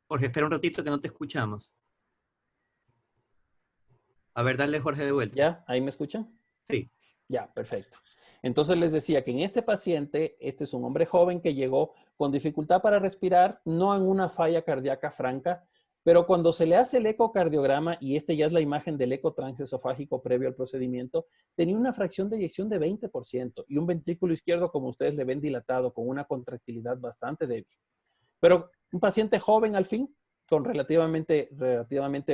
Speaker 1: Jorge, espera un ratito que no te escuchamos. A ver, dale Jorge de vuelta.
Speaker 3: ¿Ya? ¿Ahí me escuchan?
Speaker 1: Sí.
Speaker 3: Ya, perfecto. Entonces les decía que en este paciente, este es un hombre joven que llegó con dificultad para respirar, no en una falla cardíaca franca, Pero cuando se le hace el ecocardiograma, y este ya es la imagen del eco transesofágico previo al procedimiento, tenía una fracción de eyección de 20% y un ventrículo izquierdo, como ustedes le ven, dilatado, con una contractilidad bastante débil. Pero un paciente joven al fin, con relativamente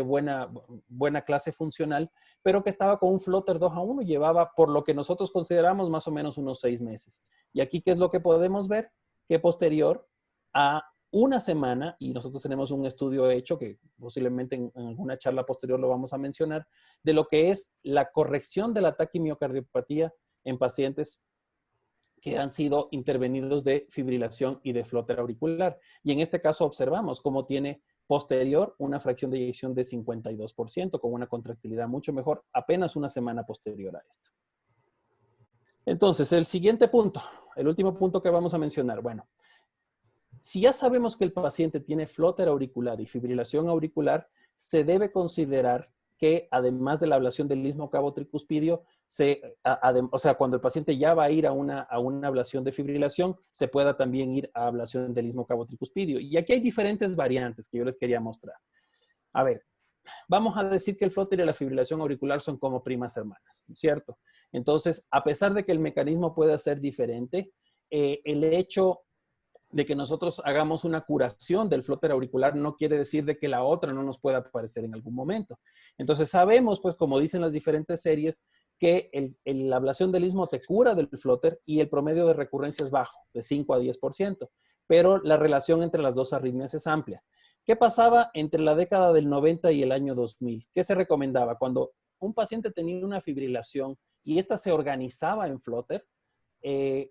Speaker 3: buena clase funcional, pero que estaba con un Flutter 2:1, llevaba, por lo que nosotros consideramos, más o menos unos 6 meses. Y aquí, ¿qué es lo que podemos ver? Que posterior a una semana, y nosotros tenemos un estudio hecho, que posiblemente en alguna charla posterior lo vamos a mencionar, de lo que es la corrección de la taquimiocardiopatía en pacientes que han sido intervenidos de fibrilación y de Flutter auricular. Y en este caso observamos cómo tiene posterior una fracción de eyección de 52%, con una contractilidad mucho mejor, apenas una semana posterior a esto. Entonces, el siguiente punto, el último punto que vamos a mencionar. Bueno, si ya sabemos que el paciente tiene Flutter auricular y fibrilación auricular, se debe considerar que además de la ablación del istmo cavo-tricuspidio, o sea, cuando el paciente ya va a ir a una ablación de fibrilación, se pueda también ir a ablación del istmo cavo-tricuspidio. Y aquí hay diferentes variantes que yo les quería mostrar. A ver, vamos a decir que el Flutter y la fibrilación auricular son como primas hermanas, ¿cierto? Entonces, a pesar de que el mecanismo pueda ser diferente, el hecho de que nosotros hagamos una curación del Flutter auricular no quiere decir de que la otra no nos pueda aparecer en algún momento. Entonces sabemos, pues como dicen las diferentes series, que la ablación del istmo te cura del Flutter y el promedio de recurrencia es bajo, de 5 a 10%, pero la relación entre las dos arritmias es amplia. ¿Qué pasaba entre la década del 90 y el año 2000? ¿Qué se recomendaba? Cuando un paciente tenía una fibrilación y esta se organizaba en Flutter,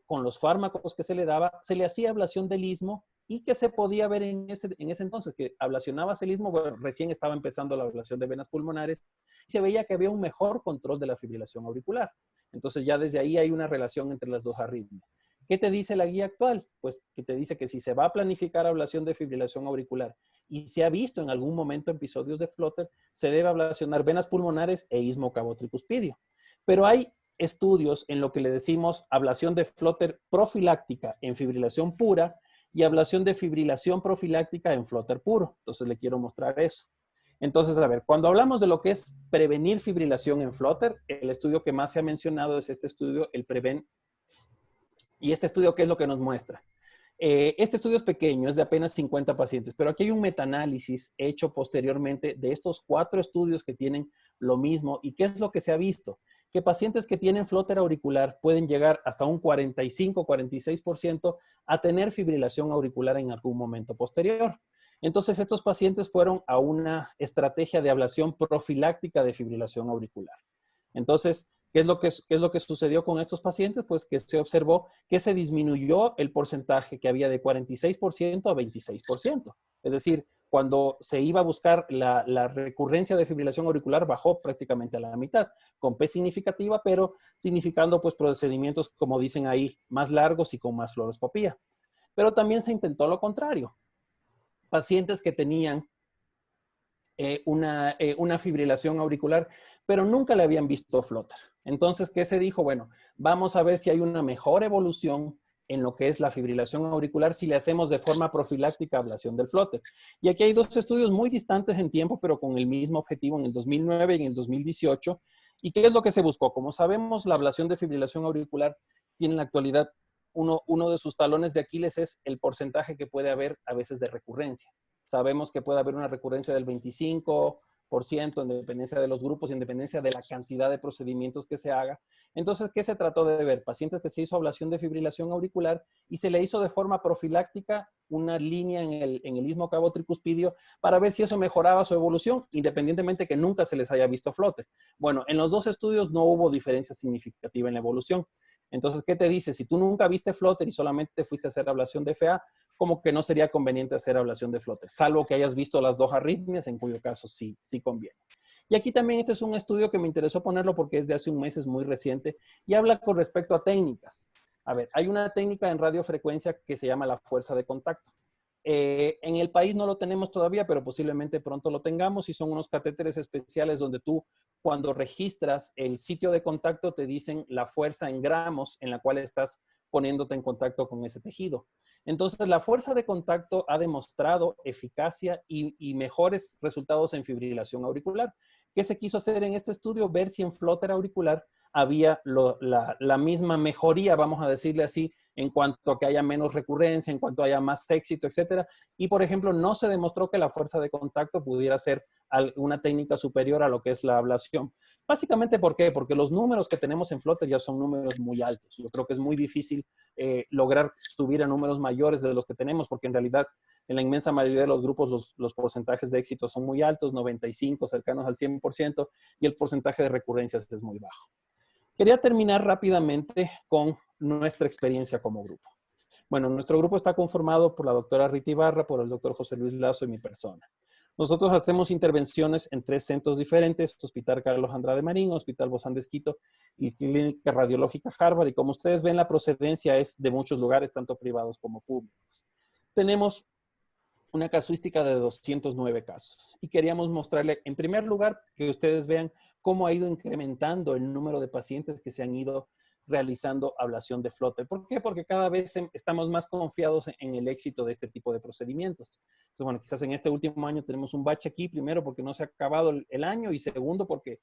Speaker 3: con los fármacos que se le daba, se le hacía ablación del istmo y que se podía ver en ese entonces, que ablacionabas el istmo, bueno, recién estaba empezando la ablación de venas pulmonares, y se veía que había un mejor control de la fibrilación auricular. Entonces ya desde ahí hay una relación entre las dos arritmias. ¿Qué te dice la guía actual? Pues que te dice que si se va a planificar ablación de fibrilación auricular y se ha visto en algún momento episodios de Flutter, se debe ablacionar venas pulmonares e istmo cavo-tricuspidio. Pero hay estudios en lo que le decimos ablación de Flutter profiláctica en fibrilación pura y ablación de fibrilación profiláctica en Flutter puro. Entonces le quiero mostrar eso. Entonces, a ver, cuando hablamos de lo que es prevenir fibrilación en Flutter, el estudio que más se ha mencionado es este estudio, el PREVEN. ¿Y este estudio qué es lo que nos muestra? Este estudio es pequeño, es de apenas 50 pacientes, pero aquí hay un metaanálisis hecho posteriormente de estos 4 estudios que tienen lo mismo. ¿Y qué es lo que se ha visto? Que pacientes que tienen Flutter auricular pueden llegar hasta un 45-46% a tener fibrilación auricular en algún momento posterior. Entonces, estos pacientes fueron a una estrategia de ablación profiláctica de fibrilación auricular. Entonces, ¿qué es lo que sucedió con estos pacientes? Pues que se observó que se disminuyó el porcentaje que había de 46% a 26%. Es decir, cuando se iba a buscar la recurrencia de fibrilación auricular, bajó prácticamente a la mitad, con P significativa, pero significando pues procedimientos, como dicen ahí, más largos y con más fluoroscopía. Pero también se intentó lo contrario. Pacientes que tenían una fibrilación auricular, pero nunca le habían visto Flutter. Entonces, ¿qué se dijo? Bueno, vamos a ver si hay una mejor evolución en lo que es la fibrilación auricular si le hacemos de forma profiláctica ablación del Flutter. Y aquí hay 2 estudios muy distantes en tiempo, pero con el mismo objetivo en el 2009 y en el 2018. ¿Y qué es lo que se buscó? Como sabemos, la ablación de fibrilación auricular tiene en la actualidad uno de sus talones de Aquiles es el porcentaje que puede haber a veces de recurrencia. Sabemos que puede haber una recurrencia del 25%, en dependencia de los grupos y en dependencia de la cantidad de procedimientos que se haga. Entonces, ¿qué se trató de ver? Pacientes que se hizo ablación de fibrilación auricular y se le hizo de forma profiláctica una línea en el istmo cavo-tricuspidio para ver si eso mejoraba su evolución, independientemente que nunca se les haya visto Flutter. Bueno, en los 2 estudios no hubo diferencia significativa en la evolución. Entonces, ¿qué te dice? Si tú nunca viste Flutter y solamente fuiste a hacer ablación de FA, como que no sería conveniente hacer ablación de Flutter, salvo que hayas visto las 2 arritmias, en cuyo caso sí conviene. Y aquí también este es un estudio que me interesó ponerlo porque es de hace un mes, es muy reciente, y habla con respecto a técnicas. A ver, hay una técnica en radiofrecuencia que se llama la fuerza de contacto. En el país no lo tenemos todavía, pero posiblemente pronto lo tengamos, y son unos catéteres especiales donde tú, cuando registras el sitio de contacto, te dicen la fuerza en gramos en la cual estás poniéndote en contacto con ese tejido. Entonces, la fuerza de contacto ha demostrado eficacia y mejores resultados en fibrilación auricular. ¿Qué se quiso hacer en este estudio? Ver si en flóter auricular había la misma mejoría, vamos a decirle así, en cuanto a que haya menos recurrencia, en cuanto haya más éxito, etcétera. Y, por ejemplo, no se demostró que la fuerza de contacto pudiera ser una técnica superior a lo que es la ablación. Básicamente, ¿por qué? Porque los números que tenemos en flóter ya son números muy altos. Yo creo que es muy difícil lograr subir a números mayores de los que tenemos, porque en realidad en la inmensa mayoría de los grupos los porcentajes de éxito son muy altos, 95, cercanos al 100%, y el porcentaje de recurrencias es muy bajo. Quería terminar rápidamente con nuestra experiencia como grupo. Bueno, nuestro grupo está conformado por la doctora Rita Ibarra, por el doctor José Luis Lazo y mi persona. Nosotros hacemos intervenciones en 3 centros diferentes: Hospital Carlos Andrade Marín, Hospital Bozán de Esquito y Clínica Radiológica Harvard. Y como ustedes ven, la procedencia es de muchos lugares, tanto privados como públicos. Tenemos una casuística de 209 casos. Y queríamos mostrarle, en primer lugar, que ustedes vean cómo ha ido incrementando el número de pacientes que se han ido realizando ablación de flóter. ¿Por qué? Porque cada vez estamos más confiados en el éxito de este tipo de procedimientos. Entonces, bueno, quizás en este último año tenemos un bache aquí, primero porque no se ha acabado el año y segundo porque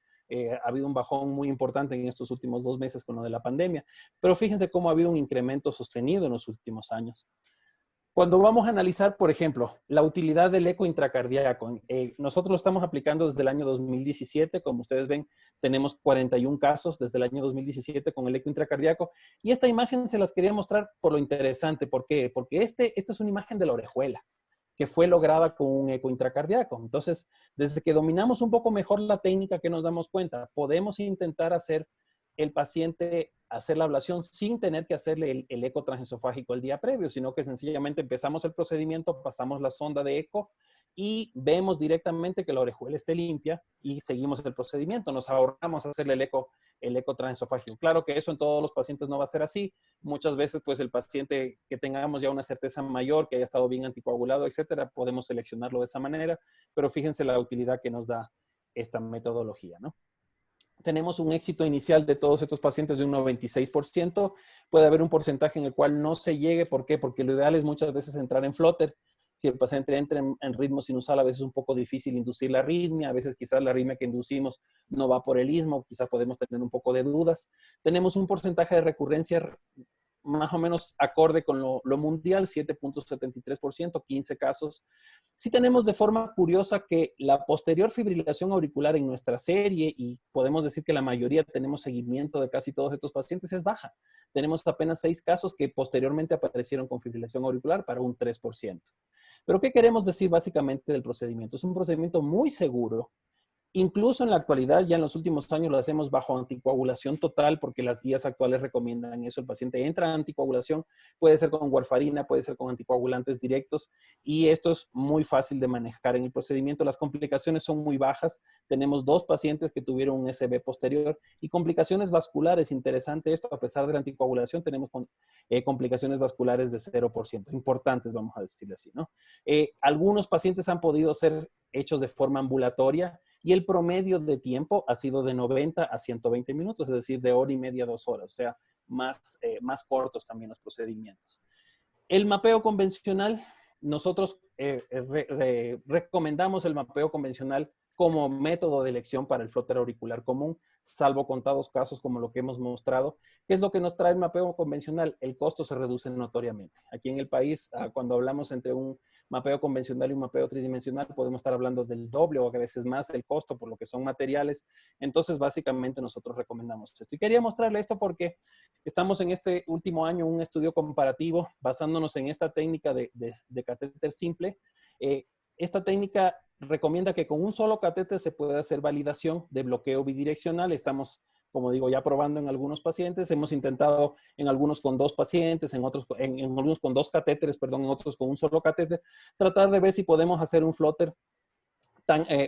Speaker 3: ha habido un bajón muy importante en estos últimos 2 meses con lo de la pandemia. Pero fíjense cómo ha habido un incremento sostenido en los últimos años. Cuando vamos a analizar, por ejemplo, la utilidad del eco intracardíaco, nosotros lo estamos aplicando desde el año 2017. Como ustedes ven, tenemos 41 casos desde el año 2017 con el eco intracardíaco. Y esta imagen se las quería mostrar por lo interesante. ¿Por qué? Porque esta es una imagen de la orejuela que fue lograda con un eco intracardíaco. Entonces, desde que dominamos un poco mejor la técnica, que nos damos cuenta, podemos intentar hacer el paciente hacer la ablación sin tener que hacerle el eco transesofágico el día previo, sino que sencillamente empezamos el procedimiento, pasamos la sonda de eco y vemos directamente que la orejuela esté limpia y seguimos el procedimiento. Nos ahorramos hacerle el eco transesofágico. Claro que eso en todos los pacientes no va a ser así. Muchas veces, pues el paciente que tengamos ya una certeza mayor, que haya estado bien anticoagulado, etcétera, podemos seleccionarlo de esa manera, pero fíjense la utilidad que nos da esta metodología, ¿no? Tenemos un éxito inicial de todos estos pacientes de un 96%. Puede haber un porcentaje en el cual no se llegue. ¿Por qué? Porque lo ideal es muchas veces entrar en flóter. Si el paciente entra en ritmo sinusal, a veces es un poco difícil inducir la arritmia. A veces quizás la arritmia que inducimos no va por el istmo. Quizás podemos tener un poco de dudas. Tenemos un porcentaje de recurrencia más o menos acorde con lo mundial, 7.73%, 15 casos. Sí tenemos de forma curiosa que la posterior fibrilación auricular en nuestra serie, y podemos decir que la mayoría tenemos seguimiento de casi todos estos pacientes, es baja. Tenemos apenas 6 casos que posteriormente aparecieron con fibrilación auricular para un 3%. Pero ¿qué queremos decir básicamente del procedimiento? Es un procedimiento muy seguro. Incluso en la actualidad, ya en los últimos años lo hacemos bajo anticoagulación total, porque las guías actuales recomiendan eso. El paciente entra a anticoagulación, puede ser con warfarina, puede ser con anticoagulantes directos, y esto es muy fácil de manejar en el procedimiento. Las complicaciones son muy bajas. Tenemos 2 pacientes que tuvieron un SB posterior y complicaciones vasculares. Interesante esto, a pesar de la anticoagulación, tenemos complicaciones vasculares de 0%, importantes, vamos a decirle así, ¿no? Algunos pacientes han podido ser hechos de forma ambulatoria, y el promedio de tiempo ha sido de 90 a 120 minutos, es decir, de 1h30 a 2 horas, o sea, más cortos también los procedimientos. El mapeo convencional, nosotros recomendamos el mapeo convencional como método de elección para el flóter auricular común, salvo contados casos como lo que hemos mostrado. ¿Qué es lo que nos trae el mapeo convencional? El costo se reduce notoriamente. Aquí en el país, cuando hablamos entre un mapeo convencional y un mapeo tridimensional, podemos estar hablando del doble o a veces más el costo por lo que son materiales. Entonces, básicamente, nosotros recomendamos esto. Y quería mostrarle esto porque estamos en este último año un estudio comparativo basándonos en esta técnica de catéter simple. Esta técnica recomienda que con un solo catéter se puede hacer validación de bloqueo bidireccional. Estamos, como digo, ya probando en algunos pacientes. Hemos intentado en algunos con 2 pacientes, en algunos con 2 catéteres, perdón, en otros con un solo catéter, tratar de ver si podemos hacer un flóter,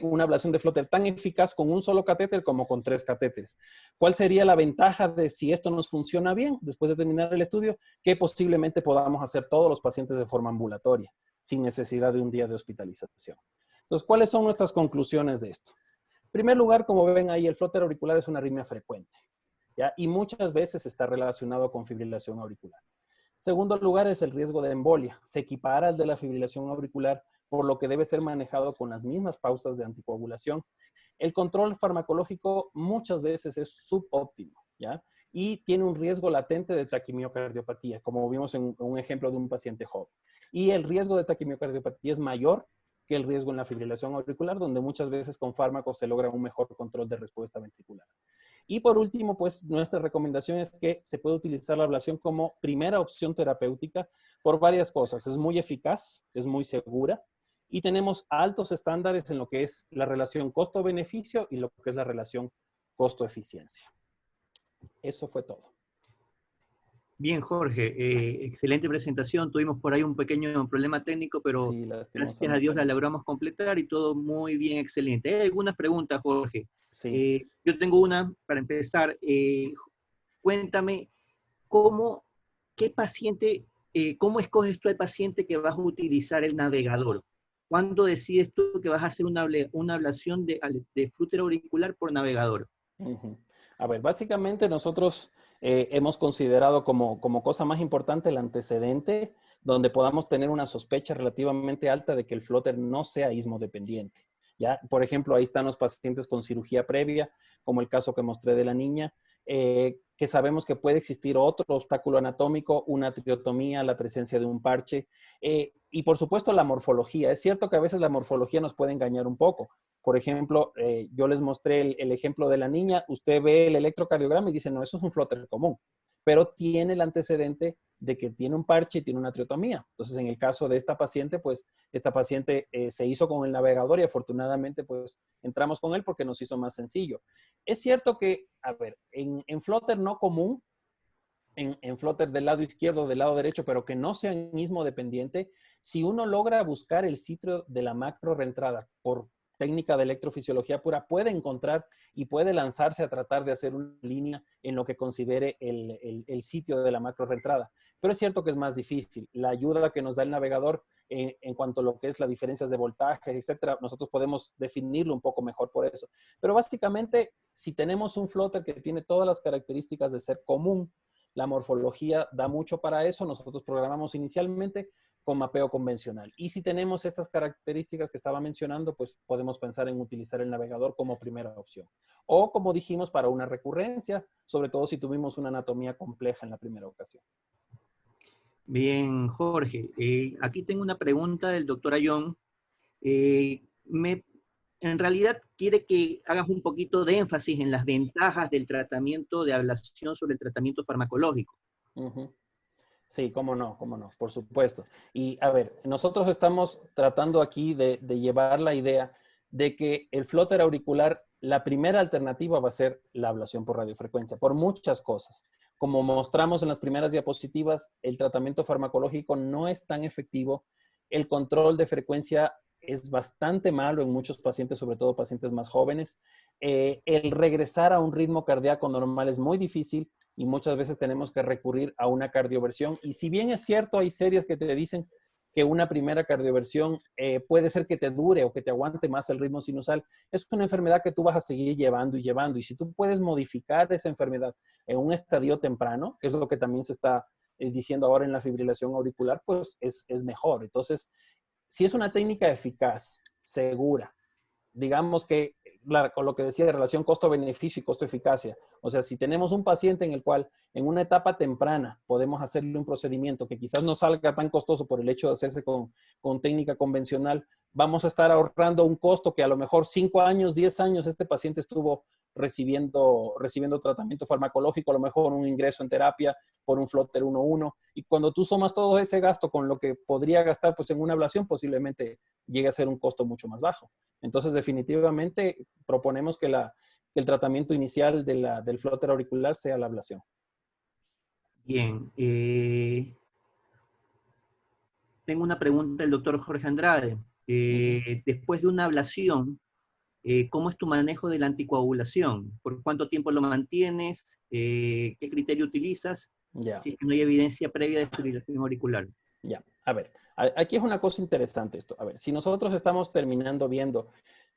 Speaker 3: una ablación de flóter tan eficaz con un solo catéter como con 3 catéteres. ¿Cuál sería la ventaja de si esto nos funciona bien después de terminar el estudio? Que posiblemente podamos hacer todos los pacientes de forma ambulatoria, sin necesidad de un día de hospitalización. Entonces, ¿cuáles son nuestras conclusiones de esto? En primer lugar, como ven ahí, el flóter auricular es una arritmia frecuente, ¿ya? Y muchas veces está relacionado con fibrilación auricular. Segundo lugar es el riesgo de embolia. Se equipara al de la fibrilación auricular, por lo que debe ser manejado con las mismas pausas de anticoagulación. El control farmacológico muchas veces es subóptimo, ¿ya? Y tiene un riesgo latente de taquimiocardiopatía, como vimos en un ejemplo de un paciente joven. Y el riesgo de taquimiocardiopatía es mayor que el riesgo en la fibrilación auricular, donde muchas veces con fármacos se logra un mejor control de respuesta ventricular. Y por último, pues nuestra recomendación es que se puede utilizar la ablación como primera opción terapéutica por varias cosas. Es muy eficaz, es muy segura y tenemos altos estándares en lo que es la relación costo-beneficio y lo que es la relación costo-eficiencia. Eso fue todo.
Speaker 1: Bien, Jorge, excelente presentación. Tuvimos por ahí un pequeño problema técnico, pero
Speaker 3: Sí,
Speaker 1: gracias a Dios la logramos completar y todo muy bien, excelente. Hay algunas preguntas, Jorge.
Speaker 3: Sí.
Speaker 1: Yo tengo una para empezar. Cuéntame, qué paciente, cómo escoges tú al paciente que vas a utilizar el navegador? ¿Cuándo decides tú que vas a hacer una ablación de flútero auricular por navegador?
Speaker 3: A ver, básicamente nosotros hemos considerado como cosa más importante el antecedente, donde podamos tener una sospecha relativamente alta de que el flóter no sea ismodependiente. ¿Ya? Por ejemplo, ahí están los pacientes con cirugía previa, como el caso que mostré de la niña, que sabemos que puede existir otro obstáculo anatómico, una triotomía, la presencia de un parche, y por supuesto la morfología. Es cierto que a veces la morfología nos puede engañar un poco. Por ejemplo, yo les mostré el ejemplo de la niña, usted ve el electrocardiograma y dice, no, eso es un flóter común, pero tiene el antecedente de que tiene un parche y tiene una triotomía. Entonces, en el caso de esta paciente, pues, esta paciente se hizo con el navegador y afortunadamente, pues, entramos con él porque nos hizo más sencillo. Es cierto que, a ver, en flóter no común, en flóter del lado izquierdo o del lado derecho, pero que no sea ismodependiente, si uno logra buscar el sitio de la macro reentrada por técnica de electrofisiología pura, puede encontrar y puede lanzarse a tratar de hacer una línea en lo que considere el sitio de la macro reentrada. Pero es cierto que es más difícil. La ayuda que nos da el navegador en cuanto a lo que es las diferencias de voltaje, etcétera, nosotros podemos definirlo un poco mejor por eso. Pero básicamente, si tenemos un flóter que tiene todas las características de ser común, la morfología da mucho para eso. Nosotros programamos inicialmente con mapeo convencional. Y si tenemos estas características que estaba mencionando, pues podemos pensar en utilizar el navegador como primera opción. O como dijimos, para una recurrencia, sobre todo si tuvimos una anatomía compleja en la primera ocasión.
Speaker 1: Bien, Jorge. Aquí tengo una pregunta del doctor Ayón. En realidad quiere que hagas un poquito de énfasis en las ventajas del tratamiento de ablación sobre el tratamiento farmacológico.
Speaker 3: Sí, cómo no, por supuesto. Y a ver, nosotros estamos tratando aquí de llevar la idea de que el flóter auricular, la primera alternativa va a ser la ablación por radiofrecuencia, por muchas cosas. Como mostramos en las primeras diapositivas, el tratamiento farmacológico no es tan efectivo. El control de frecuencia es bastante malo en muchos pacientes, sobre todo pacientes más jóvenes. El regresar a un ritmo cardíaco normal es muy difícil y muchas veces tenemos que recurrir a una cardioversión. Y si bien es cierto, hay series que te dicen que una primera cardioversión puede ser que te dure o que te aguante más el ritmo sinusal, es una enfermedad que tú vas a seguir llevando y llevando. Y si tú puedes modificar esa enfermedad en un estadio temprano, que es lo que también se está diciendo ahora en la fibrilación auricular, pues es mejor. Entonces, si es una técnica eficaz, segura, digamos que con lo que decía de relación costo-beneficio y costo-eficacia, o sea, si tenemos un paciente en el cual en una etapa temprana podemos hacerle un procedimiento que quizás no salga tan costoso por el hecho de hacerse con técnica convencional, vamos a estar ahorrando un costo que a lo mejor 5 años, 10 años este paciente estuvo recibiendo tratamiento farmacológico, a lo mejor un ingreso en terapia por un flóter 1.1, y cuando tú sumas todo ese gasto con lo que podría gastar pues en una ablación, posiblemente llegue a ser un costo mucho más bajo. Entonces, definitivamente proponemos que el tratamiento inicial del flóter auricular sea la ablación.
Speaker 1: Bien. Tengo una pregunta del doctor Jorge Andrade. Después de una ablación, ¿cómo es tu manejo de la anticoagulación? ¿Por cuánto tiempo lo mantienes? ¿Qué criterio utilizas?
Speaker 3: Ya.
Speaker 1: Si es que no hay evidencia previa de fibrilación auricular.
Speaker 3: Ya, a ver, aquí es una cosa interesante esto. A ver, si nosotros estamos terminando viendo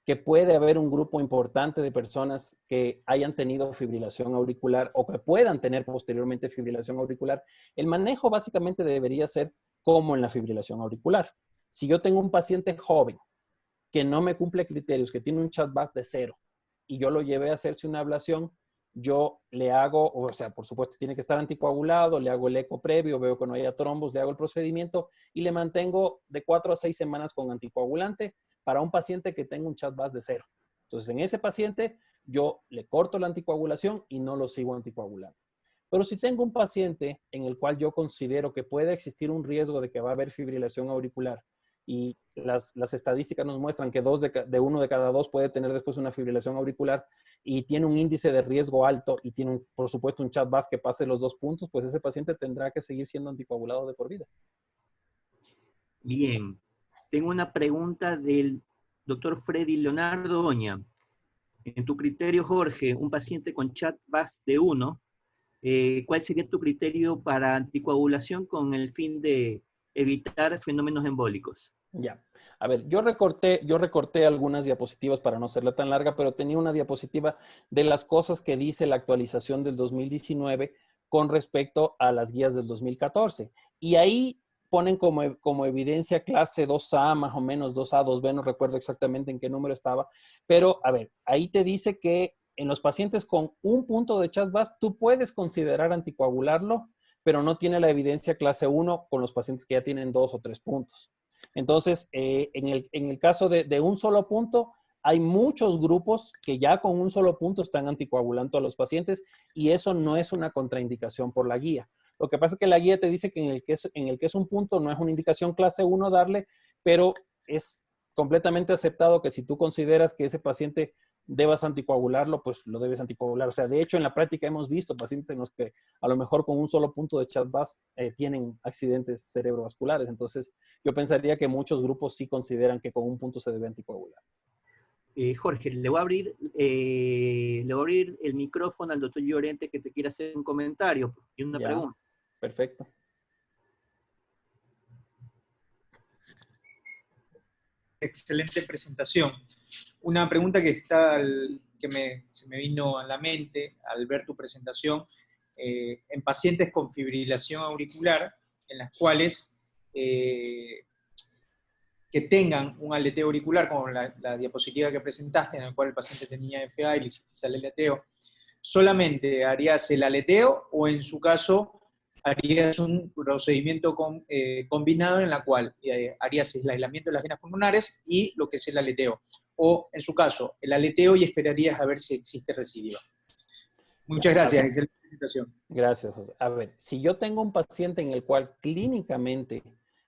Speaker 3: que puede haber un grupo importante de personas que hayan tenido fibrilación auricular o que puedan tener posteriormente fibrilación auricular, el manejo básicamente debería ser como en la fibrilación auricular. Si yo tengo un paciente joven que no me cumple criterios, que tiene un CHA2-VASc de 0 y yo lo llevé a hacerse una ablación, yo le hago, o sea, por supuesto tiene que estar anticoagulado, le hago el eco previo, veo que no haya trombos, le hago el procedimiento y le mantengo de 4 a 6 semanas con anticoagulante para un paciente que tenga un CHA2-VASc de 0. Entonces, en ese paciente yo le corto la anticoagulación y no lo sigo anticoagulando. Pero si tengo un paciente en el cual yo considero que puede existir un riesgo de que va a haber fibrilación auricular y las estadísticas nos muestran que uno de cada dos puede tener después una fibrilación auricular y tiene un índice de riesgo alto y tiene, por supuesto, un CHA2-VASc que pase los 2 puntos, pues ese paciente tendrá que seguir siendo anticoagulado de por vida.
Speaker 1: Bien. Tengo una pregunta del doctor Freddy Leonardo Oña. En tu criterio, Jorge, un paciente con CHA2-VASc de 1, ¿cuál sería tu criterio para anticoagulación con el fin de evitar fenómenos embólicos?
Speaker 3: Ya. A ver, yo recorté algunas diapositivas para no hacerla tan larga, pero tenía una diapositiva de las cosas que dice la actualización del 2019 con respecto a las guías del 2014. Y ahí ponen como evidencia clase 2A, más o menos 2A, 2B, no recuerdo exactamente en qué número estaba, pero a ver, ahí te dice que en los pacientes con un punto de CHA2-VASc tú puedes considerar anticoagularlo, pero no tiene la evidencia clase 1 con los pacientes que ya tienen 2 o 3 puntos. Entonces, en el caso de un solo punto, hay muchos grupos que ya con un solo punto están anticoagulando a los pacientes y eso no es una contraindicación por la guía. Lo que pasa es que la guía te dice que en el que es un punto no es una indicación clase 1 darle, pero es completamente aceptado que si tú consideras que ese paciente debas anticoagularlo, pues lo debes anticoagular. O sea, de hecho, en la práctica hemos visto pacientes en los que a lo mejor con un solo punto de CHA2-VASc tienen accidentes cerebrovasculares. Entonces, yo pensaría que muchos grupos sí consideran que con un punto se debe anticoagular.
Speaker 1: Jorge, le voy a abrir el micrófono al doctor Llorente que te quiere hacer un comentario y una pregunta.
Speaker 3: Perfecto.
Speaker 4: Excelente presentación. Una pregunta que se me vino a la mente al ver tu presentación, en pacientes con fibrilación auricular, en las cuales que tengan un aleteo auricular, como la diapositiva que presentaste, en la cual el paciente tenía FA y le hiciste el aleteo, ¿solamente harías el aleteo o en su caso harías un procedimiento combinado en la cual harías el aislamiento de las venas pulmonares y lo que es el aleteo? O en su caso, el aleteo y esperarías a ver si existe recidiva. Muchas gracias, excelente presentación.
Speaker 3: Gracias, José. A ver, si yo tengo un paciente en el cual clínicamente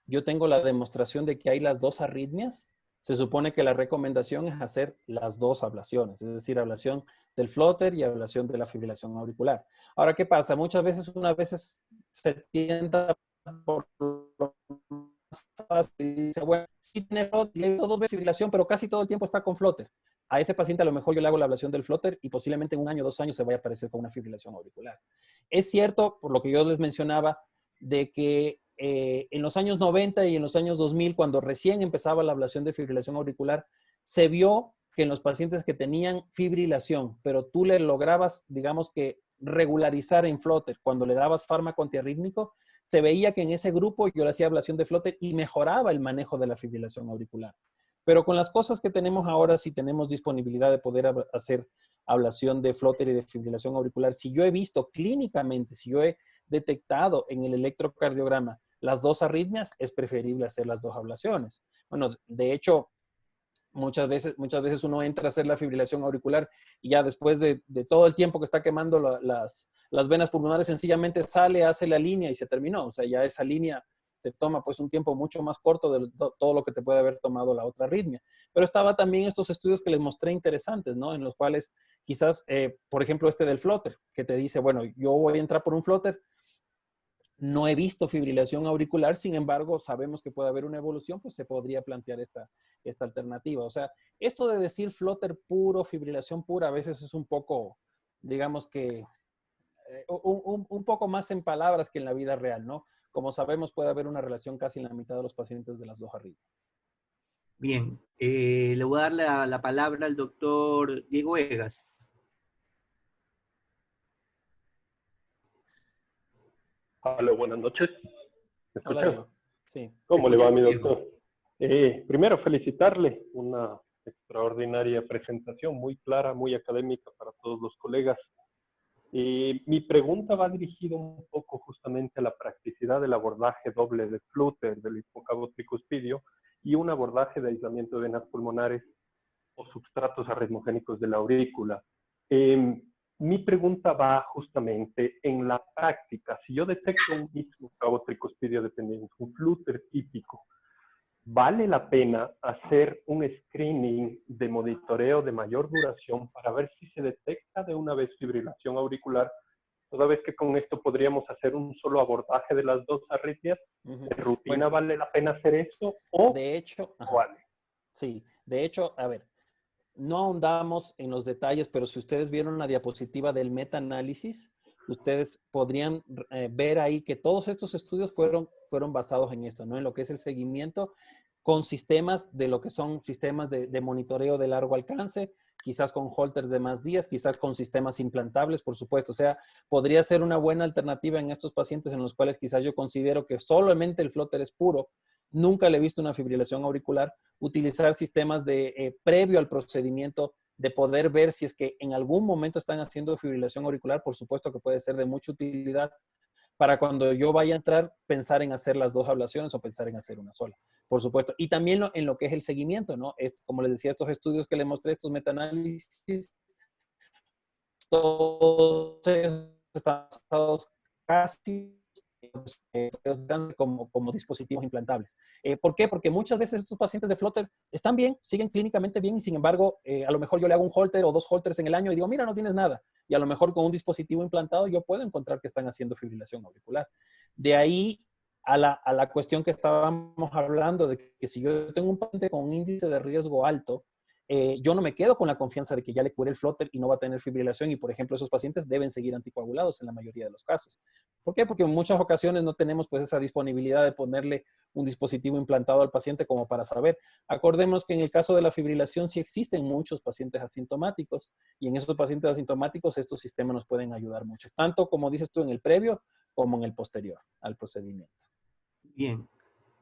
Speaker 3: yo tengo la demostración de que hay las dos arritmias, se supone que la recomendación es hacer las dos ablaciones, es decir, ablación del flutter y ablación de la fibrilación auricular. Ahora, ¿qué pasa? Muchas veces, se tienta por lo más fácil y dice, bueno, sí tiene flutter, le he visto 2 veces fibrilación, pero casi todo el tiempo está con flutter. A ese paciente a lo mejor yo le hago la ablación del flutter y posiblemente en 1 año, 2 años se vaya a aparecer con una fibrilación auricular. Es cierto, por lo que yo les mencionaba, de que en los años 90 y en los años 2000, cuando recién empezaba la ablación de fibrilación auricular, se vio que en los pacientes que tenían fibrilación, pero tú le lograbas, digamos que, regularizar en flutter, cuando le dabas fármaco antiarrítmico, se veía que en ese grupo yo le hacía ablación de flutter y mejoraba el manejo de la fibrilación auricular. Pero con las cosas que tenemos ahora, si tenemos disponibilidad de poder hacer ablación de flutter y de fibrilación auricular, si yo he visto clínicamente, si yo he detectado en el electrocardiograma las dos arritmias, es preferible hacer las dos ablaciones. Bueno, de hecho, muchas veces uno entra a hacer la fibrilación auricular y ya después de todo el tiempo que está quemando las venas pulmonares, sencillamente sale, hace la línea y se terminó. O sea, ya esa línea te toma pues un tiempo mucho más corto de todo lo que te puede haber tomado la otra arritmia. Pero estaba también estos estudios que les mostré interesantes, ¿no? En los cuales quizás, por ejemplo, este del flutter, que te dice, bueno, yo voy a entrar por un flutter, no he visto fibrilación auricular, sin embargo, sabemos que puede haber una evolución, pues se podría plantear esta alternativa. O sea, esto de decir flutter puro, fibrilación pura, a veces es un poco, digamos que, un poco más en palabras que en la vida real, ¿no? Como sabemos, puede haber una relación casi en la mitad de los pacientes de las dos arritmias.
Speaker 1: Bien, le voy a dar la palabra al doctor Diego Egas.
Speaker 10: Hola, buenas noches. ¿Me
Speaker 3: Hola,
Speaker 10: escuchan?
Speaker 3: Diego. Sí.
Speaker 10: ¿Cómo le va, mi
Speaker 1: Diego.
Speaker 10: doctor? Primero, felicitarle. Una extraordinaria presentación, muy clara, muy académica para todos los colegas. Mi pregunta va dirigida un poco justamente a la practicidad del abordaje doble de Flutter, del hipocampo tricuspidio, y un abordaje de aislamiento de venas pulmonares o substratos arritmogénicos de la aurícula. Mi pregunta va justamente en la práctica. Si yo detecto un hipocampo tricuspidio dependiente, un Flutter típico, ¿vale la pena hacer un screening de monitoreo de mayor duración para ver si se detecta de una vez fibrilación auricular, toda vez que con esto podríamos hacer un solo abordaje de las dos arritmias? ¿De rutina vale la pena hacer eso o
Speaker 3: de hecho,
Speaker 10: vale?
Speaker 3: Sí, de hecho, a ver, no ahondamos en los detalles, pero si ustedes vieron la diapositiva del metaanálisis, ustedes podrían ver ahí que todos estos estudios fueron basados en esto, ¿no? En lo que es el seguimiento con sistemas de lo que son sistemas de monitoreo de largo alcance, quizás con holters de más días, quizás con sistemas implantables, por supuesto. O sea, podría ser una buena alternativa en estos pacientes en los cuales quizás yo considero que solamente el Flutter es puro. Nunca le he visto una fibrilación auricular. Utilizar sistemas de previo al procedimiento de poder ver si es que en algún momento están haciendo fibrilación auricular, por supuesto que puede ser de mucha utilidad para cuando yo vaya a entrar, pensar en hacer las dos ablaciones o pensar en hacer una sola, por supuesto. Y también en lo que es el seguimiento, ¿no? Como les decía, estos estudios que les mostré, estos metaanálisis, todos están basados casi como dispositivos implantables. ¿Por qué? Porque muchas veces estos pacientes de Flutter están bien, siguen clínicamente bien y sin embargo, a lo mejor yo le hago un holter o dos holters en el año y digo, mira, no tienes nada. Y a lo mejor con un dispositivo implantado yo puedo encontrar que están haciendo fibrilación auricular. De ahí a la cuestión que estábamos hablando de que si yo tengo un paciente con un índice de riesgo alto, yo no me quedo con la confianza de que ya le curé el Flutter y no va a tener fibrilación y, por ejemplo, esos pacientes deben seguir anticoagulados en la mayoría de los casos. ¿Por qué? Porque en muchas ocasiones no tenemos pues esa disponibilidad de ponerle un dispositivo implantado al paciente como para saber. Acordemos que en el caso de la fibrilación sí existen muchos pacientes asintomáticos y en esos pacientes asintomáticos estos sistemas nos pueden ayudar mucho, tanto como dices tú en el previo como en el posterior al procedimiento.
Speaker 1: Bien,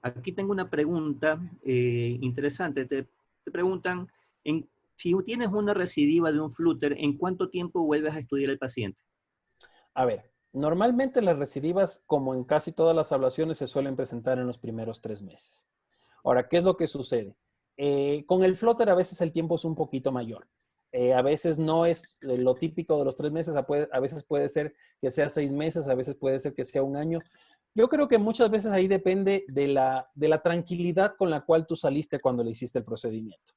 Speaker 1: aquí tengo una pregunta interesante. Te preguntan, si tienes una recidiva de un Flutter, ¿en cuánto tiempo vuelves a estudiar al paciente?
Speaker 3: A ver, normalmente las recidivas, como en casi todas las ablaciones, se suelen presentar en los primeros 3 meses. Ahora, ¿qué es lo que sucede? Con el Flutter a veces el tiempo es un poquito mayor. A veces no es lo típico de los 3 meses, a veces puede ser que sea 6 meses, a veces puede ser que sea un año. Yo creo que muchas veces ahí depende de la tranquilidad con la cual tú saliste cuando le hiciste el procedimiento.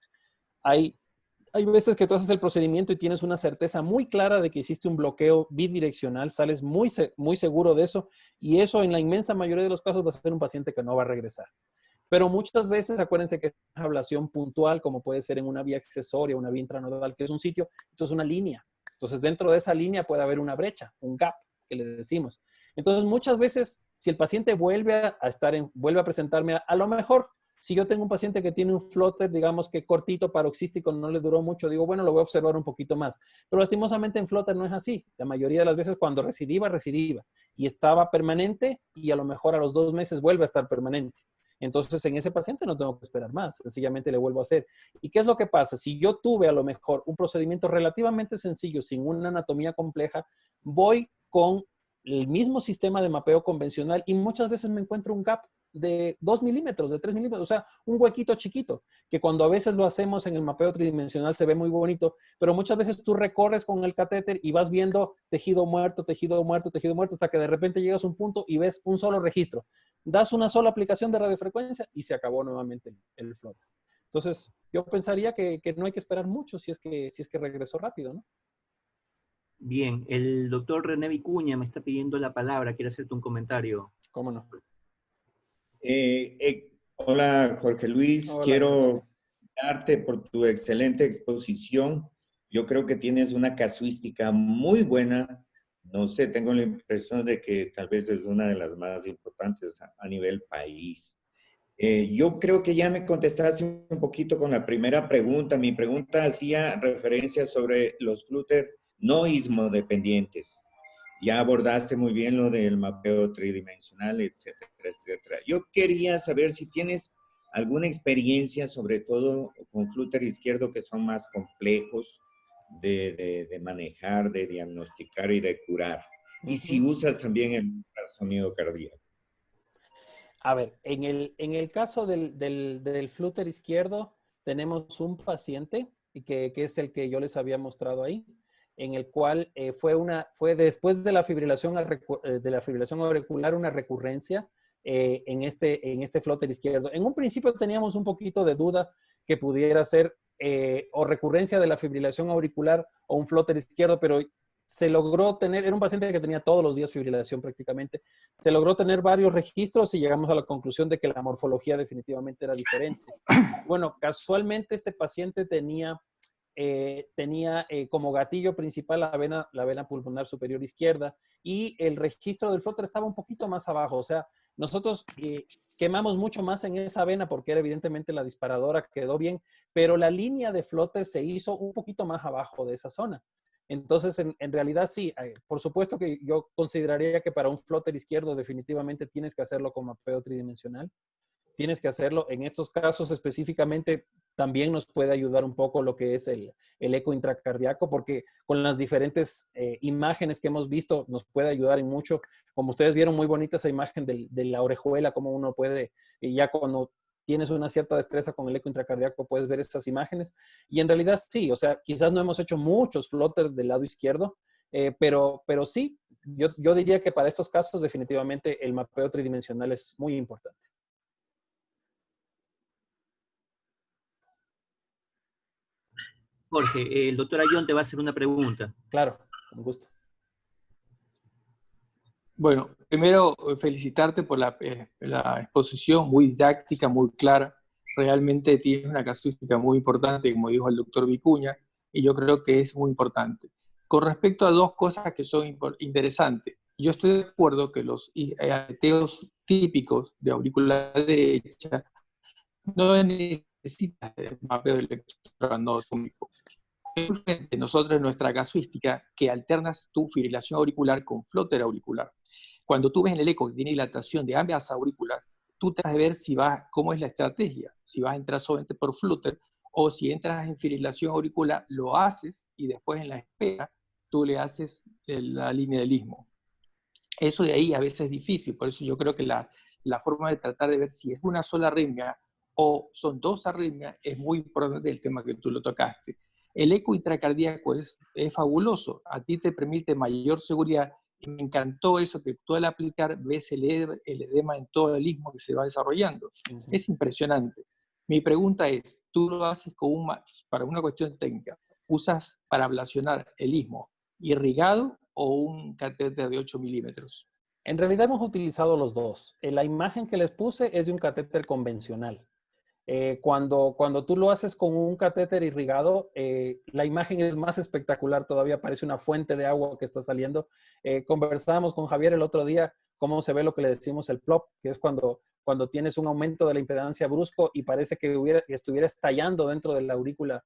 Speaker 3: Hay veces que tú haces el procedimiento y tienes una certeza muy clara de que hiciste un bloqueo bidireccional, sales muy seguro de eso y eso en la inmensa mayoría de los casos va a ser un paciente que no va a regresar. Pero muchas veces, acuérdense que es una ablación puntual, como puede ser en una vía accesoria, una vía intranodal, que es un sitio, esto es una línea. Entonces, dentro de esa línea puede haber una brecha, un gap, que le decimos. Entonces, muchas veces, si el paciente vuelve a presentarme, a lo mejor, si yo tengo un paciente que tiene un Flutter, digamos que cortito, paroxístico, no le duró mucho, digo, bueno, lo voy a observar un poquito más. Pero lastimosamente en Flutter no es así. La mayoría de las veces cuando recidiva y estaba permanente y a lo mejor a los 2 meses vuelve a estar permanente. Entonces, en ese paciente no tengo que esperar más, sencillamente le vuelvo a hacer. ¿Y qué es lo que pasa? Si yo tuve a lo mejor un procedimiento relativamente sencillo, sin una anatomía compleja, voy con el mismo sistema de mapeo convencional y muchas veces me encuentro un gap de 2 milímetros, de 3 milímetros, o sea, un huequito chiquito, que cuando a veces lo hacemos en el mapeo tridimensional se ve muy bonito, pero muchas veces tú recorres con el catéter y vas viendo tejido muerto, tejido muerto, tejido muerto, hasta que de repente llegas a un punto y ves un solo registro. Das una sola aplicación de radiofrecuencia y se acabó nuevamente el Flutter. Entonces, yo pensaría que no hay que esperar mucho si es que regresó rápido, ¿no?
Speaker 1: Bien, el doctor René Vicuña me está pidiendo la palabra, quiere hacerte un comentario.
Speaker 3: ¿Cómo no?
Speaker 11: Hola, Jorge Luis.
Speaker 3: Hola,
Speaker 11: Quiero darte por tu excelente exposición. Yo creo que tienes una casuística muy buena. No sé, tengo la impresión de que tal vez es una de las más importantes a nivel país. Yo creo que ya me contestaste un poquito con la primera pregunta. Mi pregunta hacía referencia sobre los flúter no ismodependientes. Ya abordaste muy bien lo del mapeo tridimensional, etcétera, etcétera. Yo quería saber si tienes alguna experiencia, sobre todo con flúter izquierdo, que son más complejos de manejar, de diagnosticar y de curar. Y si usas también el ultrasonido cardíaco.
Speaker 3: A ver, en el caso del flúter izquierdo, tenemos un paciente que es el que yo les había mostrado ahí, en el cual fue después de la fibrilación auricular una recurrencia en este flúter izquierdo. En un principio teníamos un poquito de duda que pudiera ser o recurrencia de la fibrilación auricular o un flúter izquierdo, pero se logró tener, era un paciente que tenía todos los días fibrilación prácticamente, se logró tener varios registros y llegamos a la conclusión de que la morfología definitivamente era diferente. Bueno, casualmente este paciente tenía como gatillo principal la vena pulmonar superior izquierda y el registro del flúter estaba un poquito más abajo. O sea, nosotros quemamos mucho más en esa vena porque era evidentemente la disparadora, quedó bien, pero la línea de flúter se hizo un poquito más abajo de esa zona. Entonces, en realidad sí, por supuesto que yo consideraría que para un flúter izquierdo definitivamente tienes que hacerlo con mapeo tridimensional. Tienes que hacerlo. En estos casos específicamente también nos puede ayudar un poco lo que es el eco intracardíaco, porque con las diferentes imágenes que hemos visto nos puede ayudar en mucho. Como ustedes vieron, muy bonita esa imagen de la orejuela, cómo uno puede, y ya cuando tienes una cierta destreza con el eco intracardíaco, puedes ver esas imágenes. Y en realidad sí, o sea, quizás no hemos hecho muchos flotters del lado izquierdo, pero sí, yo diría que para estos casos definitivamente el mapeo tridimensional es muy importante.
Speaker 1: Jorge, el doctor Ayón te va a hacer una pregunta.
Speaker 3: Claro, con gusto.
Speaker 12: Bueno, primero felicitarte por la exposición muy didáctica, muy clara. Realmente tienes una casuística muy importante, como dijo el doctor Vicuña, y yo creo que es muy importante. Con respecto a dos cosas que son interesantes, yo estoy de acuerdo que los aleteos típicos de auricular derecha no necesitan el mapeo electroanatómico. Nosotros en nuestra casuística que alternas tu fibrilación auricular con flúter auricular. Cuando tú ves en el eco que tiene dilatación de ambas aurículas, tú tratas de ver cómo es la estrategia, si vas a entrar solamente por flúter o si entras en fibrilación auricular, lo haces y después en la espera tú le haces la línea del istmo. Eso de ahí a veces es difícil, por eso yo creo que la forma de tratar de ver si es una sola arritmia o son dos arritmias es muy importante el tema que tú lo tocaste. El eco intracardíaco es fabuloso, a ti te permite mayor seguridad y me encantó eso que tú al aplicar ves el edema en todo el istmo que se va desarrollando. Es impresionante. Mi pregunta es, tú lo haces para una cuestión técnica, ¿usas para ablacionar el istmo irrigado o un catéter de 8 milímetros?
Speaker 3: En realidad hemos utilizado los dos. La imagen que les puse es de un catéter convencional. Cuando tú lo haces con un catéter irrigado, la imagen es más espectacular todavía, parece una fuente de agua que está saliendo. Conversábamos con Javier el otro día cómo se ve lo que le decimos el plop, que es cuando tienes un aumento de la impedancia brusco y parece que estuviera estallando dentro de la aurícula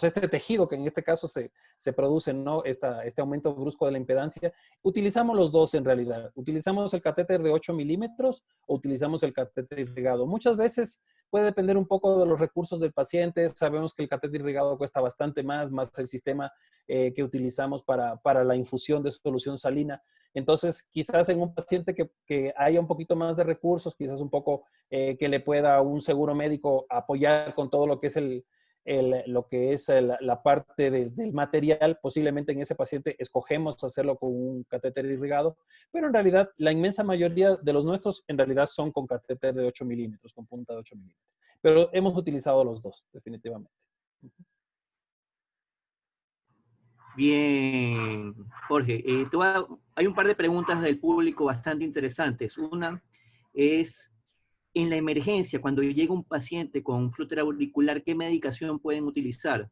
Speaker 3: este tejido que en este caso se produce, ¿no? Este aumento brusco de la impedancia. Utilizamos los dos en realidad. Utilizamos el catéter de 8 milímetros o utilizamos el catéter irrigado. Muchas veces puede depender un poco de los recursos del paciente. Sabemos que el catéter irrigado cuesta bastante más el sistema que utilizamos para la infusión de solución salina. Entonces, quizás en un paciente que haya un poquito más de recursos, quizás un poco que le pueda un seguro médico apoyar con todo lo que es la parte del material, posiblemente en ese paciente escogemos hacerlo con un catéter irrigado, pero en realidad la inmensa mayoría de los nuestros en realidad son con catéter de 8 milímetros, con punta de 8 milímetros. Pero hemos utilizado los dos, definitivamente.
Speaker 1: Bien, Jorge. Hay un par de preguntas del público bastante interesantes. Una es, en la emergencia, cuando llega un paciente con un flúter auricular, ¿qué medicación pueden utilizar?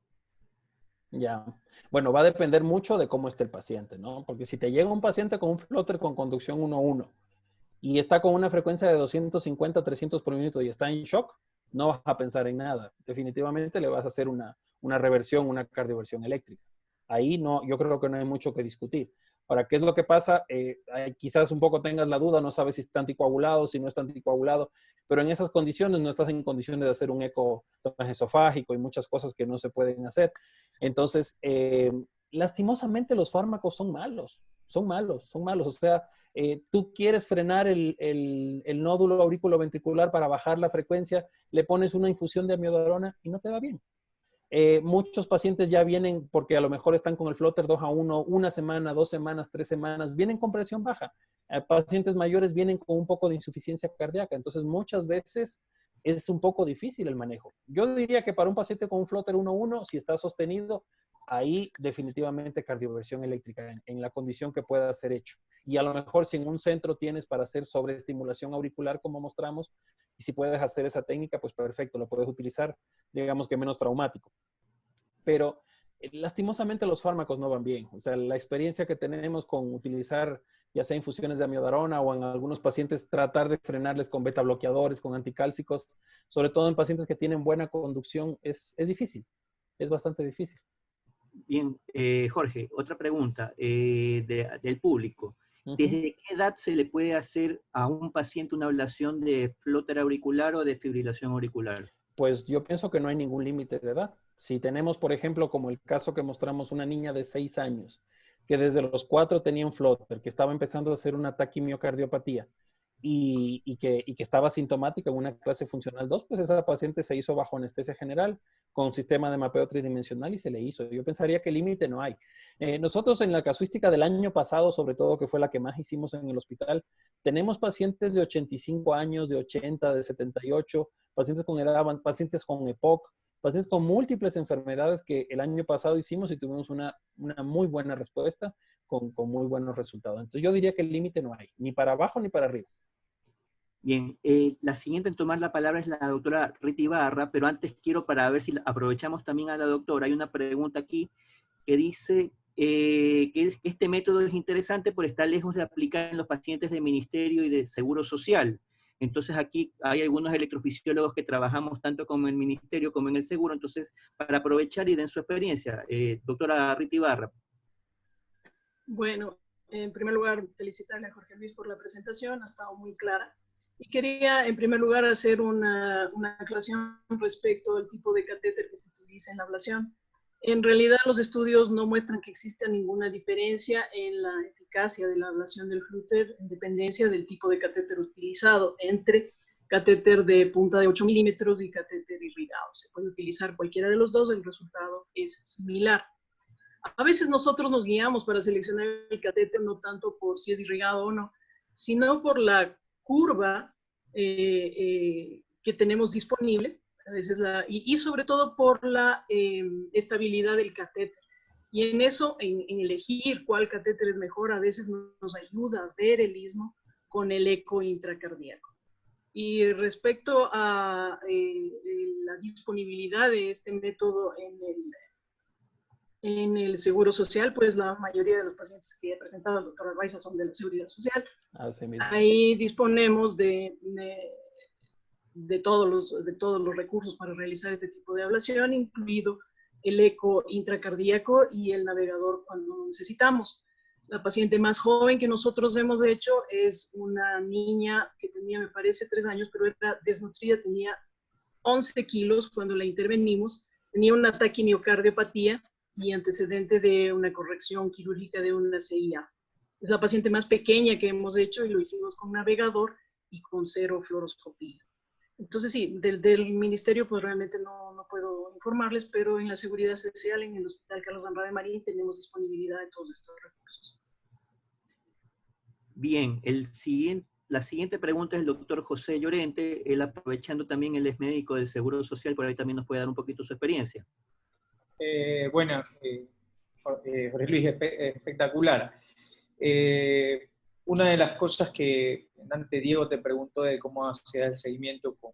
Speaker 3: Ya. Bueno, va a depender mucho de cómo esté el paciente, ¿no? Porque si te llega un paciente con un flúter con conducción 1-1 y está con una frecuencia de 250, 300 por minuto y está en shock, no vas a pensar en nada. Definitivamente le vas a hacer una reversión, una cardioversión eléctrica. Ahí no, yo creo que no hay mucho que discutir. Ahora, ¿qué es lo que pasa? Quizás un poco tengas la duda, no sabes si está anticoagulado, si no está anticoagulado, pero en esas condiciones no estás en condiciones de hacer un eco transesofágico y muchas cosas que no se pueden hacer. Entonces, lastimosamente los fármacos son malos. O sea, tú quieres frenar el nódulo aurículo-ventricular para bajar la frecuencia, le pones una infusión de amiodarona y no te va bien. Muchos pacientes ya vienen porque a lo mejor están con el Flutter 2:1, 1 semana, 2 semanas, 3 semanas, vienen con presión baja. Pacientes mayores vienen con un poco de insuficiencia cardíaca. Entonces, muchas veces es un poco difícil el manejo. Yo diría que para un paciente con un Flutter 1:1, si está sostenido, ahí definitivamente cardioversión eléctrica en la condición que pueda ser hecho. Y a lo mejor si en un centro tienes para hacer sobreestimulación auricular, como mostramos, y si puedes hacer esa técnica, pues perfecto, lo puedes utilizar, digamos que menos traumático. Pero lastimosamente los fármacos no van bien. O sea, la experiencia que tenemos con utilizar ya sea infusiones de amiodarona o en algunos pacientes tratar de frenarles con beta bloqueadores, con anticálcicos, sobre todo en pacientes que tienen buena conducción, es difícil, es bastante difícil.
Speaker 1: Bien, Jorge, otra pregunta del público. ¿Desde qué edad se le puede hacer a un paciente una ablación de flóter auricular o de fibrilación auricular?
Speaker 3: Pues yo pienso que no hay ningún límite de edad. Si tenemos, por ejemplo, como el caso que mostramos, una niña de 6 años, que desde los 4 tenía un flóter, que estaba empezando a hacer una taquimiocardiopatía y que estaba sintomática en una clase funcional 2, pues esa paciente se hizo bajo anestesia general con un sistema de mapeo tridimensional y se le hizo. Yo pensaría que límite no hay. Nosotros en la casuística del año pasado, sobre todo, que fue la que más hicimos en el hospital, tenemos pacientes de 85 años, de 80, de 78, pacientes con edad, pacientes con EPOC, pacientes con múltiples enfermedades que el año pasado hicimos y tuvimos una muy buena respuesta con muy buenos resultados. Entonces yo diría que el límite no hay, ni para abajo ni para arriba.
Speaker 1: Bien, la siguiente en tomar la palabra es la doctora Rita Ibarra, pero antes quiero, para ver si aprovechamos también a la doctora, hay una pregunta aquí que dice que este método es interesante por estar lejos de aplicar en los pacientes de Ministerio y de Seguro Social. Entonces aquí hay algunos electrofisiólogos que trabajamos tanto como en el Ministerio como en el Seguro, entonces para aprovechar y den su experiencia. Doctora Rita Ibarra.
Speaker 8: Bueno, en primer lugar, felicitarle a Jorge Luis por la presentación, ha estado muy clara. Y quería, en primer lugar, hacer una aclaración respecto al tipo de catéter que se utiliza en la ablación. En realidad, los estudios no muestran que exista ninguna diferencia en la eficacia de la ablación del Flutter en dependencia del tipo de catéter utilizado entre catéter de punta de 8 milímetros y catéter irrigado. Se puede utilizar cualquiera de los dos, el resultado es similar. A veces nosotros nos guiamos para seleccionar el catéter no tanto por si es irrigado o no, sino por la curva que tenemos disponible, a veces y sobre todo por la estabilidad del catéter. Y en eso, en elegir cuál catéter es mejor, a veces nos ayuda a ver el istmo con el eco intracardíaco. Y respecto a la disponibilidad de este método en el Seguro Social, pues la mayoría de los pacientes que he presentado al doctor Arbaiza son de la Seguridad Social. Ahí disponemos de todos los recursos para realizar este tipo de ablación, incluido el eco intracardíaco y el navegador cuando necesitamos. La paciente más joven que nosotros hemos hecho es una niña que tenía, me parece, 3 años, pero era desnutrida, tenía 11 kilos cuando la intervenimos, tenía una taquimiocardiopatía y antecedente de una corrección quirúrgica de una CIA. Es la paciente más pequeña que hemos hecho y lo hicimos con navegador y con 0 fluoroscopía. Entonces sí, del ministerio pues realmente no puedo informarles, pero en la Seguridad Social, en el Hospital Carlos Andrade Marín, tenemos disponibilidad de todos estos recursos.
Speaker 1: Bien, la siguiente pregunta es el doctor José Llorente, él aprovechando también, él es médico del Seguro Social, por ahí también nos puede dar un poquito su experiencia.
Speaker 4: Bueno, Jorge Luis, espectacular. Una de las cosas que antes Diego te preguntó de cómo hacer el seguimiento con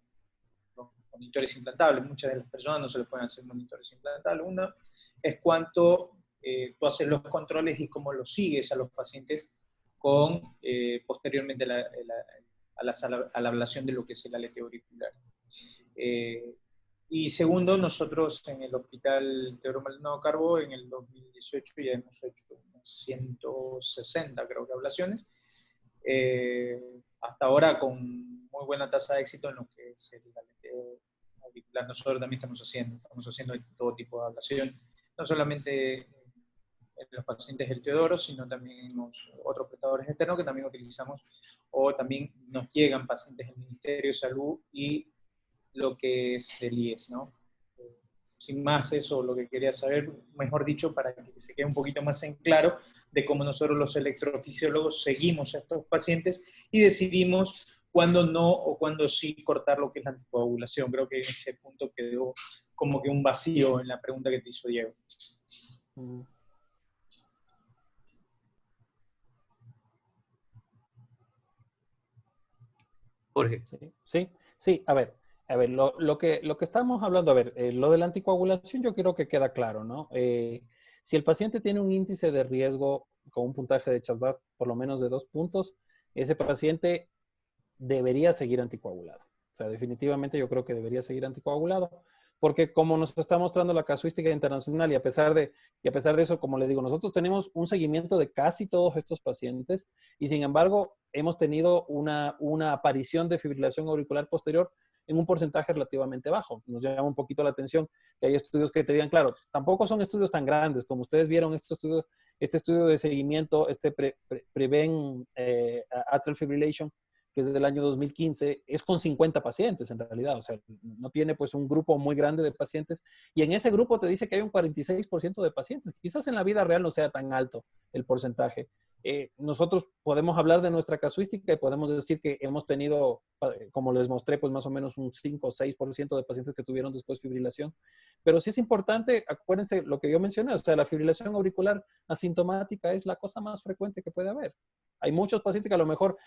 Speaker 4: los monitores implantables. Muchas de las personas no se les pueden hacer monitores implantables. Uno es cuánto tú haces los controles y cómo los sigues a los pacientes con posteriormente a la ablación de lo que es el aleteo auricular. Y segundo, nosotros en el Hospital Teodoro Maldonado Carbo en el 2018 ya hemos hecho unas 160, creo que, ablaciones. Hasta ahora con muy buena tasa de éxito en lo que es el aleteo auricular. Nosotros también estamos haciendo todo tipo de ablación, no solamente en los pacientes del Teodoro, sino también en los otros prestadores externos que también utilizamos, o también nos llegan pacientes del Ministerio de Salud y lo que es el IES, ¿no? Sin más, eso lo que quería saber, mejor dicho, para que se quede un poquito más en claro de cómo nosotros los electrofisiólogos seguimos a estos pacientes y decidimos cuándo no o cuándo sí cortar lo que es la anticoagulación. Creo que en ese punto quedó como que un vacío en la pregunta que te hizo Diego.
Speaker 1: Jorge.
Speaker 3: Sí, a ver, lo que estamos hablando, lo de la anticoagulación yo creo que queda claro, ¿no? Si el paciente tiene un índice de riesgo con un puntaje de Chas-Bast por lo menos de 2 puntos, ese paciente debería seguir anticoagulado. O sea, definitivamente yo creo que debería seguir anticoagulado, porque como nos está mostrando la casuística internacional y a pesar de eso, como le digo, nosotros tenemos un seguimiento de casi todos estos pacientes y sin embargo hemos tenido una aparición de fibrilación auricular posterior en un porcentaje relativamente bajo. Nos llama un poquito la atención que hay estudios que te digan, claro, tampoco son estudios tan grandes, como ustedes vieron este estudio de seguimiento, Prevent Atrial Fibrillation, que es del año 2015, es con 50 pacientes en realidad, o sea, no tiene pues un grupo muy grande de pacientes, y en ese grupo te dice que hay un 46% de pacientes. Quizás en la vida real no sea tan alto el porcentaje. Nosotros podemos hablar de nuestra casuística y podemos decir que hemos tenido, como les mostré, pues más o menos un 5 o 6% de pacientes que tuvieron después fibrilación. Pero sí es importante, acuérdense lo que yo mencioné, o sea, la fibrilación auricular asintomática es la cosa más frecuente que puede haber. Hay muchos pacientes que a lo mejor,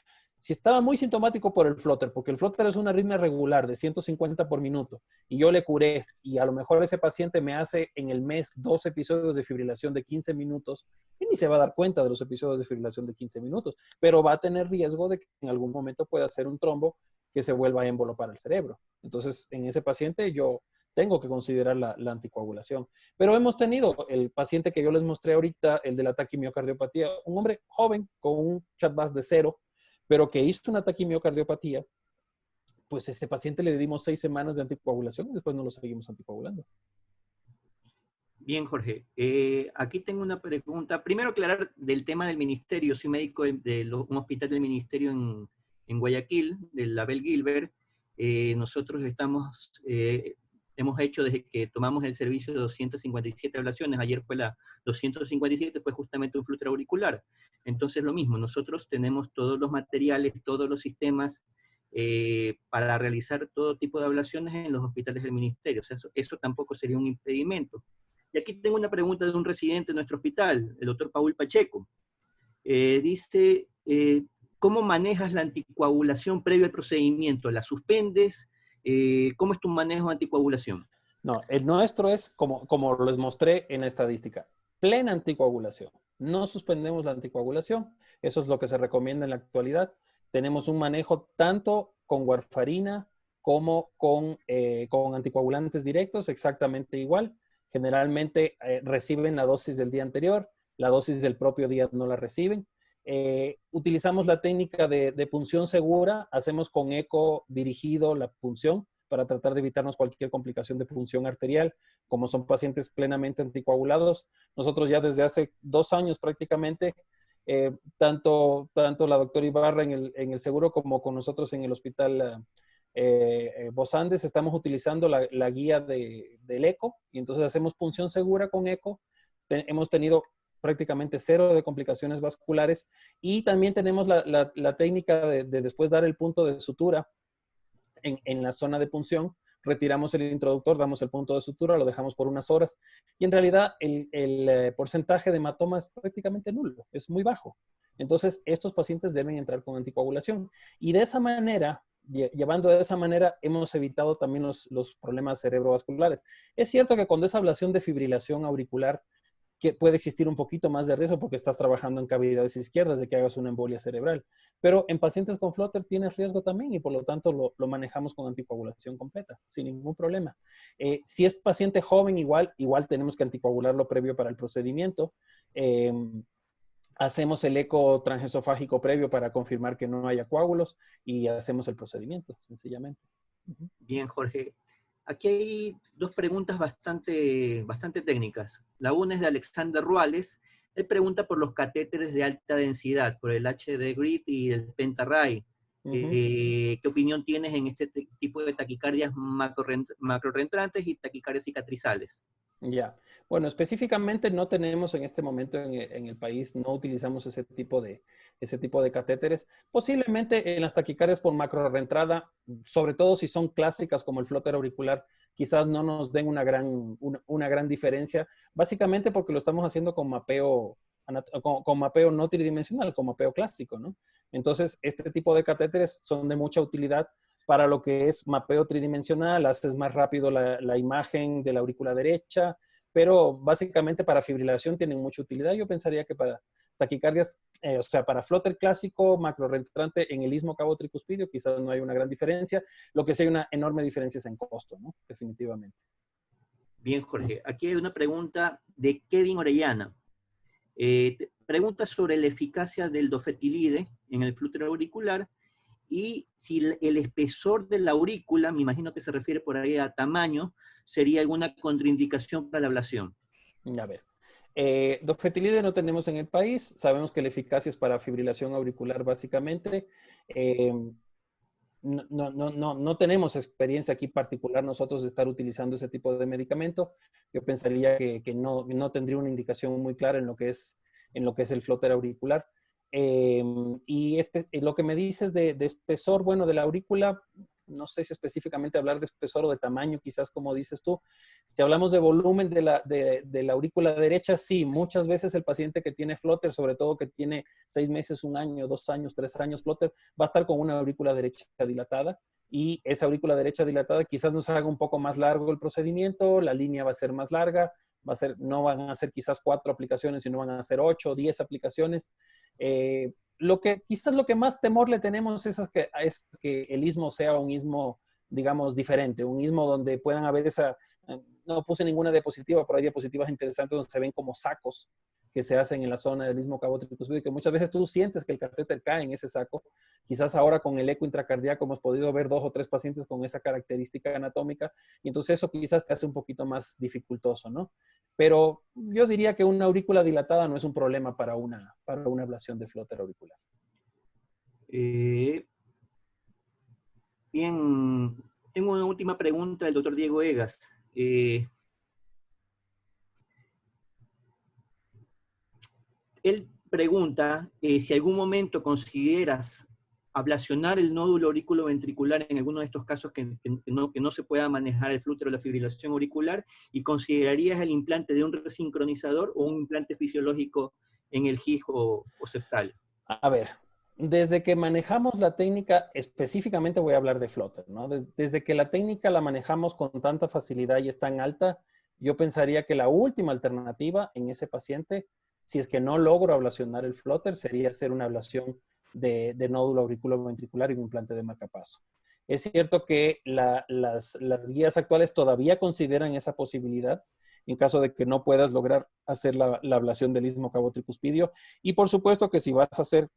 Speaker 3: si estaba muy sintomático por el flutter, porque el flutter es una arritmia regular de 150 por minuto, y yo le curé, y a lo mejor ese paciente me hace en el mes 2 episodios de fibrilación de 15 minutos, y ni se va a dar cuenta de los episodios de fibrilación de 15 minutos, pero va a tener riesgo de que en algún momento pueda hacer un trombo que se vuelva émbolo para el cerebro. Entonces, en ese paciente yo tengo que considerar la anticoagulación. Pero hemos tenido el paciente que yo les mostré ahorita, el de la taquimiocardiopatía, un hombre joven con un Chas-Bast de 0, pero que hizo una taquimiocardiopatía, pues ese paciente le dimos 6 semanas de anticoagulación y después no lo seguimos anticoagulando.
Speaker 1: Bien, Jorge. Aquí tengo una pregunta. Primero aclarar del tema del ministerio. Soy médico de un hospital del ministerio en Guayaquil, del Abel Gilbert. Nosotros hemos hecho desde que tomamos el servicio de 257 ablaciones. Ayer fue la 257, fue justamente un flutter auricular. Entonces lo mismo, nosotros tenemos todos los materiales, todos los sistemas para realizar todo tipo de ablaciones en los hospitales del ministerio. O sea, eso tampoco sería un impedimento. Y aquí tengo una pregunta de un residente de nuestro hospital, el doctor Paul Pacheco. Dice, ¿cómo manejas la anticoagulación previo al procedimiento? ¿La suspendes? ¿Cómo es tu manejo de anticoagulación?
Speaker 3: No, el nuestro es, como les mostré en la estadística, plena anticoagulación. No suspendemos la anticoagulación. Eso es lo que se recomienda en la actualidad. Tenemos un manejo tanto con warfarina como con anticoagulantes directos, exactamente igual. Generalmente reciben la dosis del día anterior, la dosis del propio día no la reciben. Utilizamos la técnica de punción segura, hacemos con eco dirigido la punción para tratar de evitarnos cualquier complicación de punción arterial. Como son pacientes plenamente anticoagulados, nosotros ya desde hace 2 años prácticamente, tanto la doctora Ibarra en el seguro como con nosotros en el hospital Bos Andes, estamos utilizando la guía del eco y entonces hacemos punción segura con eco. Hemos tenido prácticamente 0 de complicaciones vasculares y también tenemos la técnica de después dar el punto de sutura en la zona de punción. Retiramos el introductor, damos el punto de sutura, lo dejamos por unas horas y en realidad el porcentaje de hematoma es prácticamente nulo, es muy bajo. Entonces estos pacientes deben entrar con anticoagulación y de esa manera, llevando de esa manera, hemos evitado también los problemas cerebrovasculares. Es cierto que cuando es ablación de fibrilación auricular, que puede existir un poquito más de riesgo porque estás trabajando en cavidades izquierdas de que hagas una embolia cerebral. Pero en pacientes con flutter tienes riesgo también y por lo tanto lo manejamos con anticoagulación completa, sin ningún problema. Si es paciente joven, igual tenemos que anticoagularlo previo para el procedimiento. Hacemos el eco transesofágico previo para confirmar que no haya coágulos y hacemos el procedimiento, sencillamente.
Speaker 1: Bien, Jorge. Aquí hay dos preguntas bastante técnicas. La una es de Alexander Ruales. Él pregunta por los catéteres de alta densidad, por el HD Grid y el Penta-Ray. ¿Qué opinión tienes en este tipo de taquicardias macroreentrantes y taquicardias cicatrizales?
Speaker 3: Ya. Bueno, específicamente no tenemos en este momento en el país, no utilizamos ese tipo de catéteres. Posiblemente en las taquicardias por macroreentrada, sobre todo si son clásicas como el flóter auricular, quizás no nos den una gran diferencia, básicamente porque lo estamos haciendo con mapeo no tridimensional, con mapeo clásico, ¿no? Entonces, este tipo de catéteres son de mucha utilidad para lo que es mapeo tridimensional, haces más rápido la imagen de la aurícula derecha, pero básicamente para fibrilación tienen mucha utilidad. Yo pensaría que para taquicardias, o sea, para flóter clásico, macroreentrante en el istmo cabo tricuspidio, quizás no hay una gran diferencia. Lo que sí hay una enorme diferencia es en costo, ¿no? Definitivamente.
Speaker 1: Bien, Jorge. Aquí hay una pregunta de Kevin Orellana. Pregunta sobre la eficacia del dofetilide en el flúter auricular y si el espesor de la aurícula, me imagino que se refiere por ahí a tamaño, sería alguna contraindicación para la ablación.
Speaker 3: A ver. Dofetilide no tenemos en el país. Sabemos que la eficacia es para fibrilación auricular básicamente. No tenemos experiencia aquí particular nosotros de estar utilizando ese tipo de medicamento. Yo pensaría que no tendría una indicación muy clara en lo que es el flóter auricular. Y lo que me dices de espesor, bueno, de la aurícula, no sé si específicamente hablar de espesor o de tamaño, quizás como dices tú. Si hablamos de volumen de la aurícula derecha, sí, muchas veces el paciente que tiene flóter, sobre todo que tiene 6 meses, 1 año, 2 años, 3 años flóter, va a estar con una aurícula derecha dilatada y esa aurícula derecha dilatada quizás nos haga un poco más largo el procedimiento, la línea va a ser más larga, no van a ser quizás 4 aplicaciones, sino van a ser 8 o 10 aplicaciones. Quizás lo que más temor le tenemos es que el istmo sea un istmo, digamos, diferente, un istmo donde puedan haber no puse ninguna diapositiva, pero hay diapositivas interesantes donde se ven como sacos que se hacen en la zona del istmo cabo tricuspidio y que muchas veces tú sientes que el catéter cae en ese saco. Quizás ahora con el eco intracardíaco hemos podido ver 2 o 3 pacientes con esa característica anatómica y entonces eso quizás te hace un poquito más dificultoso, ¿no? Pero yo diría que una aurícula dilatada no es un problema para una ablación de flóter auricular.
Speaker 1: Bien, tengo una última pregunta del doctor Diego Egas. Él pregunta si algún momento consideras ablacionar el nódulo auriculoventricular en alguno de estos casos que no se pueda manejar el flúter o la fibrilación auricular, y considerarías el implante de un resincronizador o un implante fisiológico en el GIG o septal.
Speaker 3: A ver, desde que manejamos la técnica, específicamente voy a hablar de flóter, ¿no? Desde que la técnica la manejamos con tanta facilidad y es tan alta, yo pensaría que la última alternativa en ese paciente, si es que no logro ablacionar el flóter, sería hacer una ablación de nódulo auriculoventricular y un implante de marcapaso. Es cierto que las guías actuales todavía consideran esa posibilidad en caso de que no puedas lograr hacer la ablación del istmo cabo tricuspidio. Y por supuesto que si vas a hacer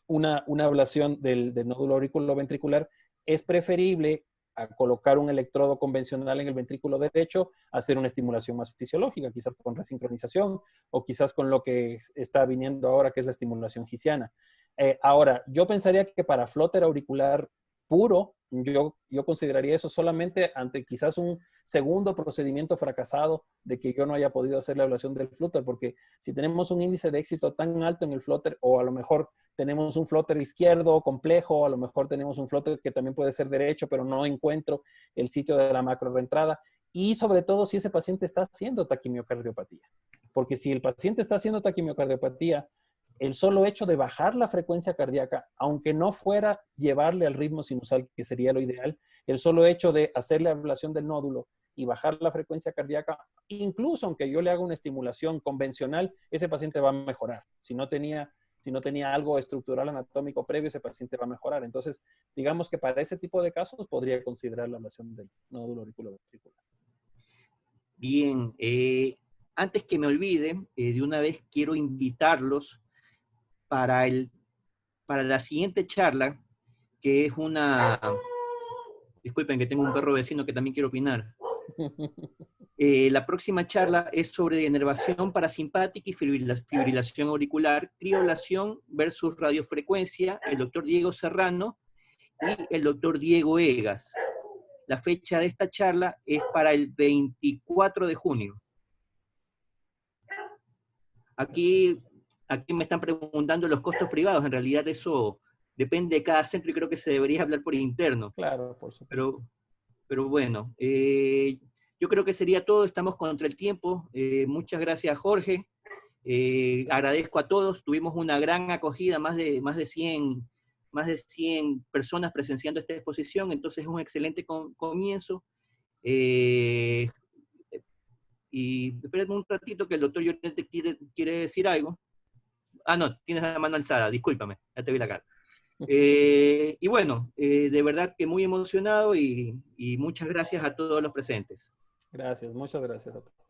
Speaker 3: una ablación del nódulo auriculoventricular, es preferible a colocar un electrodo convencional en el ventrículo derecho, hacer una estimulación más fisiológica, quizás con resincronización o quizás con lo que está viniendo ahora, que es la estimulación gisiana. Ahora, yo pensaría que para flóter auricular puro, yo consideraría eso solamente ante quizás un segundo procedimiento fracasado de que yo no haya podido hacer la ablación del flóter, porque si tenemos un índice de éxito tan alto en el flóter, o a lo mejor tenemos un flóter izquierdo complejo, o a lo mejor tenemos un flóter que también puede ser derecho, pero no encuentro el sitio de la macroreentrada, y sobre todo si ese paciente está haciendo taquimiocardiopatía. Porque si el paciente está haciendo taquimiocardiopatía, el solo hecho de bajar la frecuencia cardíaca, aunque no fuera llevarle al ritmo sinusal, que sería lo ideal, el solo hecho de hacer la ablación del nódulo y bajar la frecuencia cardíaca, incluso aunque yo le haga una estimulación convencional, ese paciente va a mejorar. Si no tenía algo estructural anatómico previo, ese paciente va a mejorar. Entonces, digamos que para ese tipo de casos podría considerar la ablación del nódulo auriculoventricular.
Speaker 1: Bien, antes que me olvide, de una vez quiero invitarlos para la siguiente charla, que es una... Disculpen que tengo un perro vecino que también quiere opinar. La próxima charla es sobre denervación parasimpática y fibrilación auricular, criolación versus radiofrecuencia, el doctor Diego Serrano y el doctor Diego Egas. La fecha de esta charla es para el 24 de junio. Aquí me están preguntando los costos privados. En realidad eso depende de cada centro y creo que se debería hablar por interno.
Speaker 3: Claro, por supuesto.
Speaker 1: Pero bueno, yo creo que sería todo. Estamos contra el tiempo. Muchas gracias, Jorge. Agradezco a todos. Tuvimos una gran acogida, más de 100 personas presenciando esta exposición, entonces es un excelente comienzo. Y espérenme un ratito que el doctor Llorente quiere decir algo. Ah, no, tienes la mano alzada, discúlpame, ya te vi la cara. Y bueno, de verdad que muy emocionado y muchas gracias a todos los presentes.
Speaker 3: Gracias, muchas gracias a todos.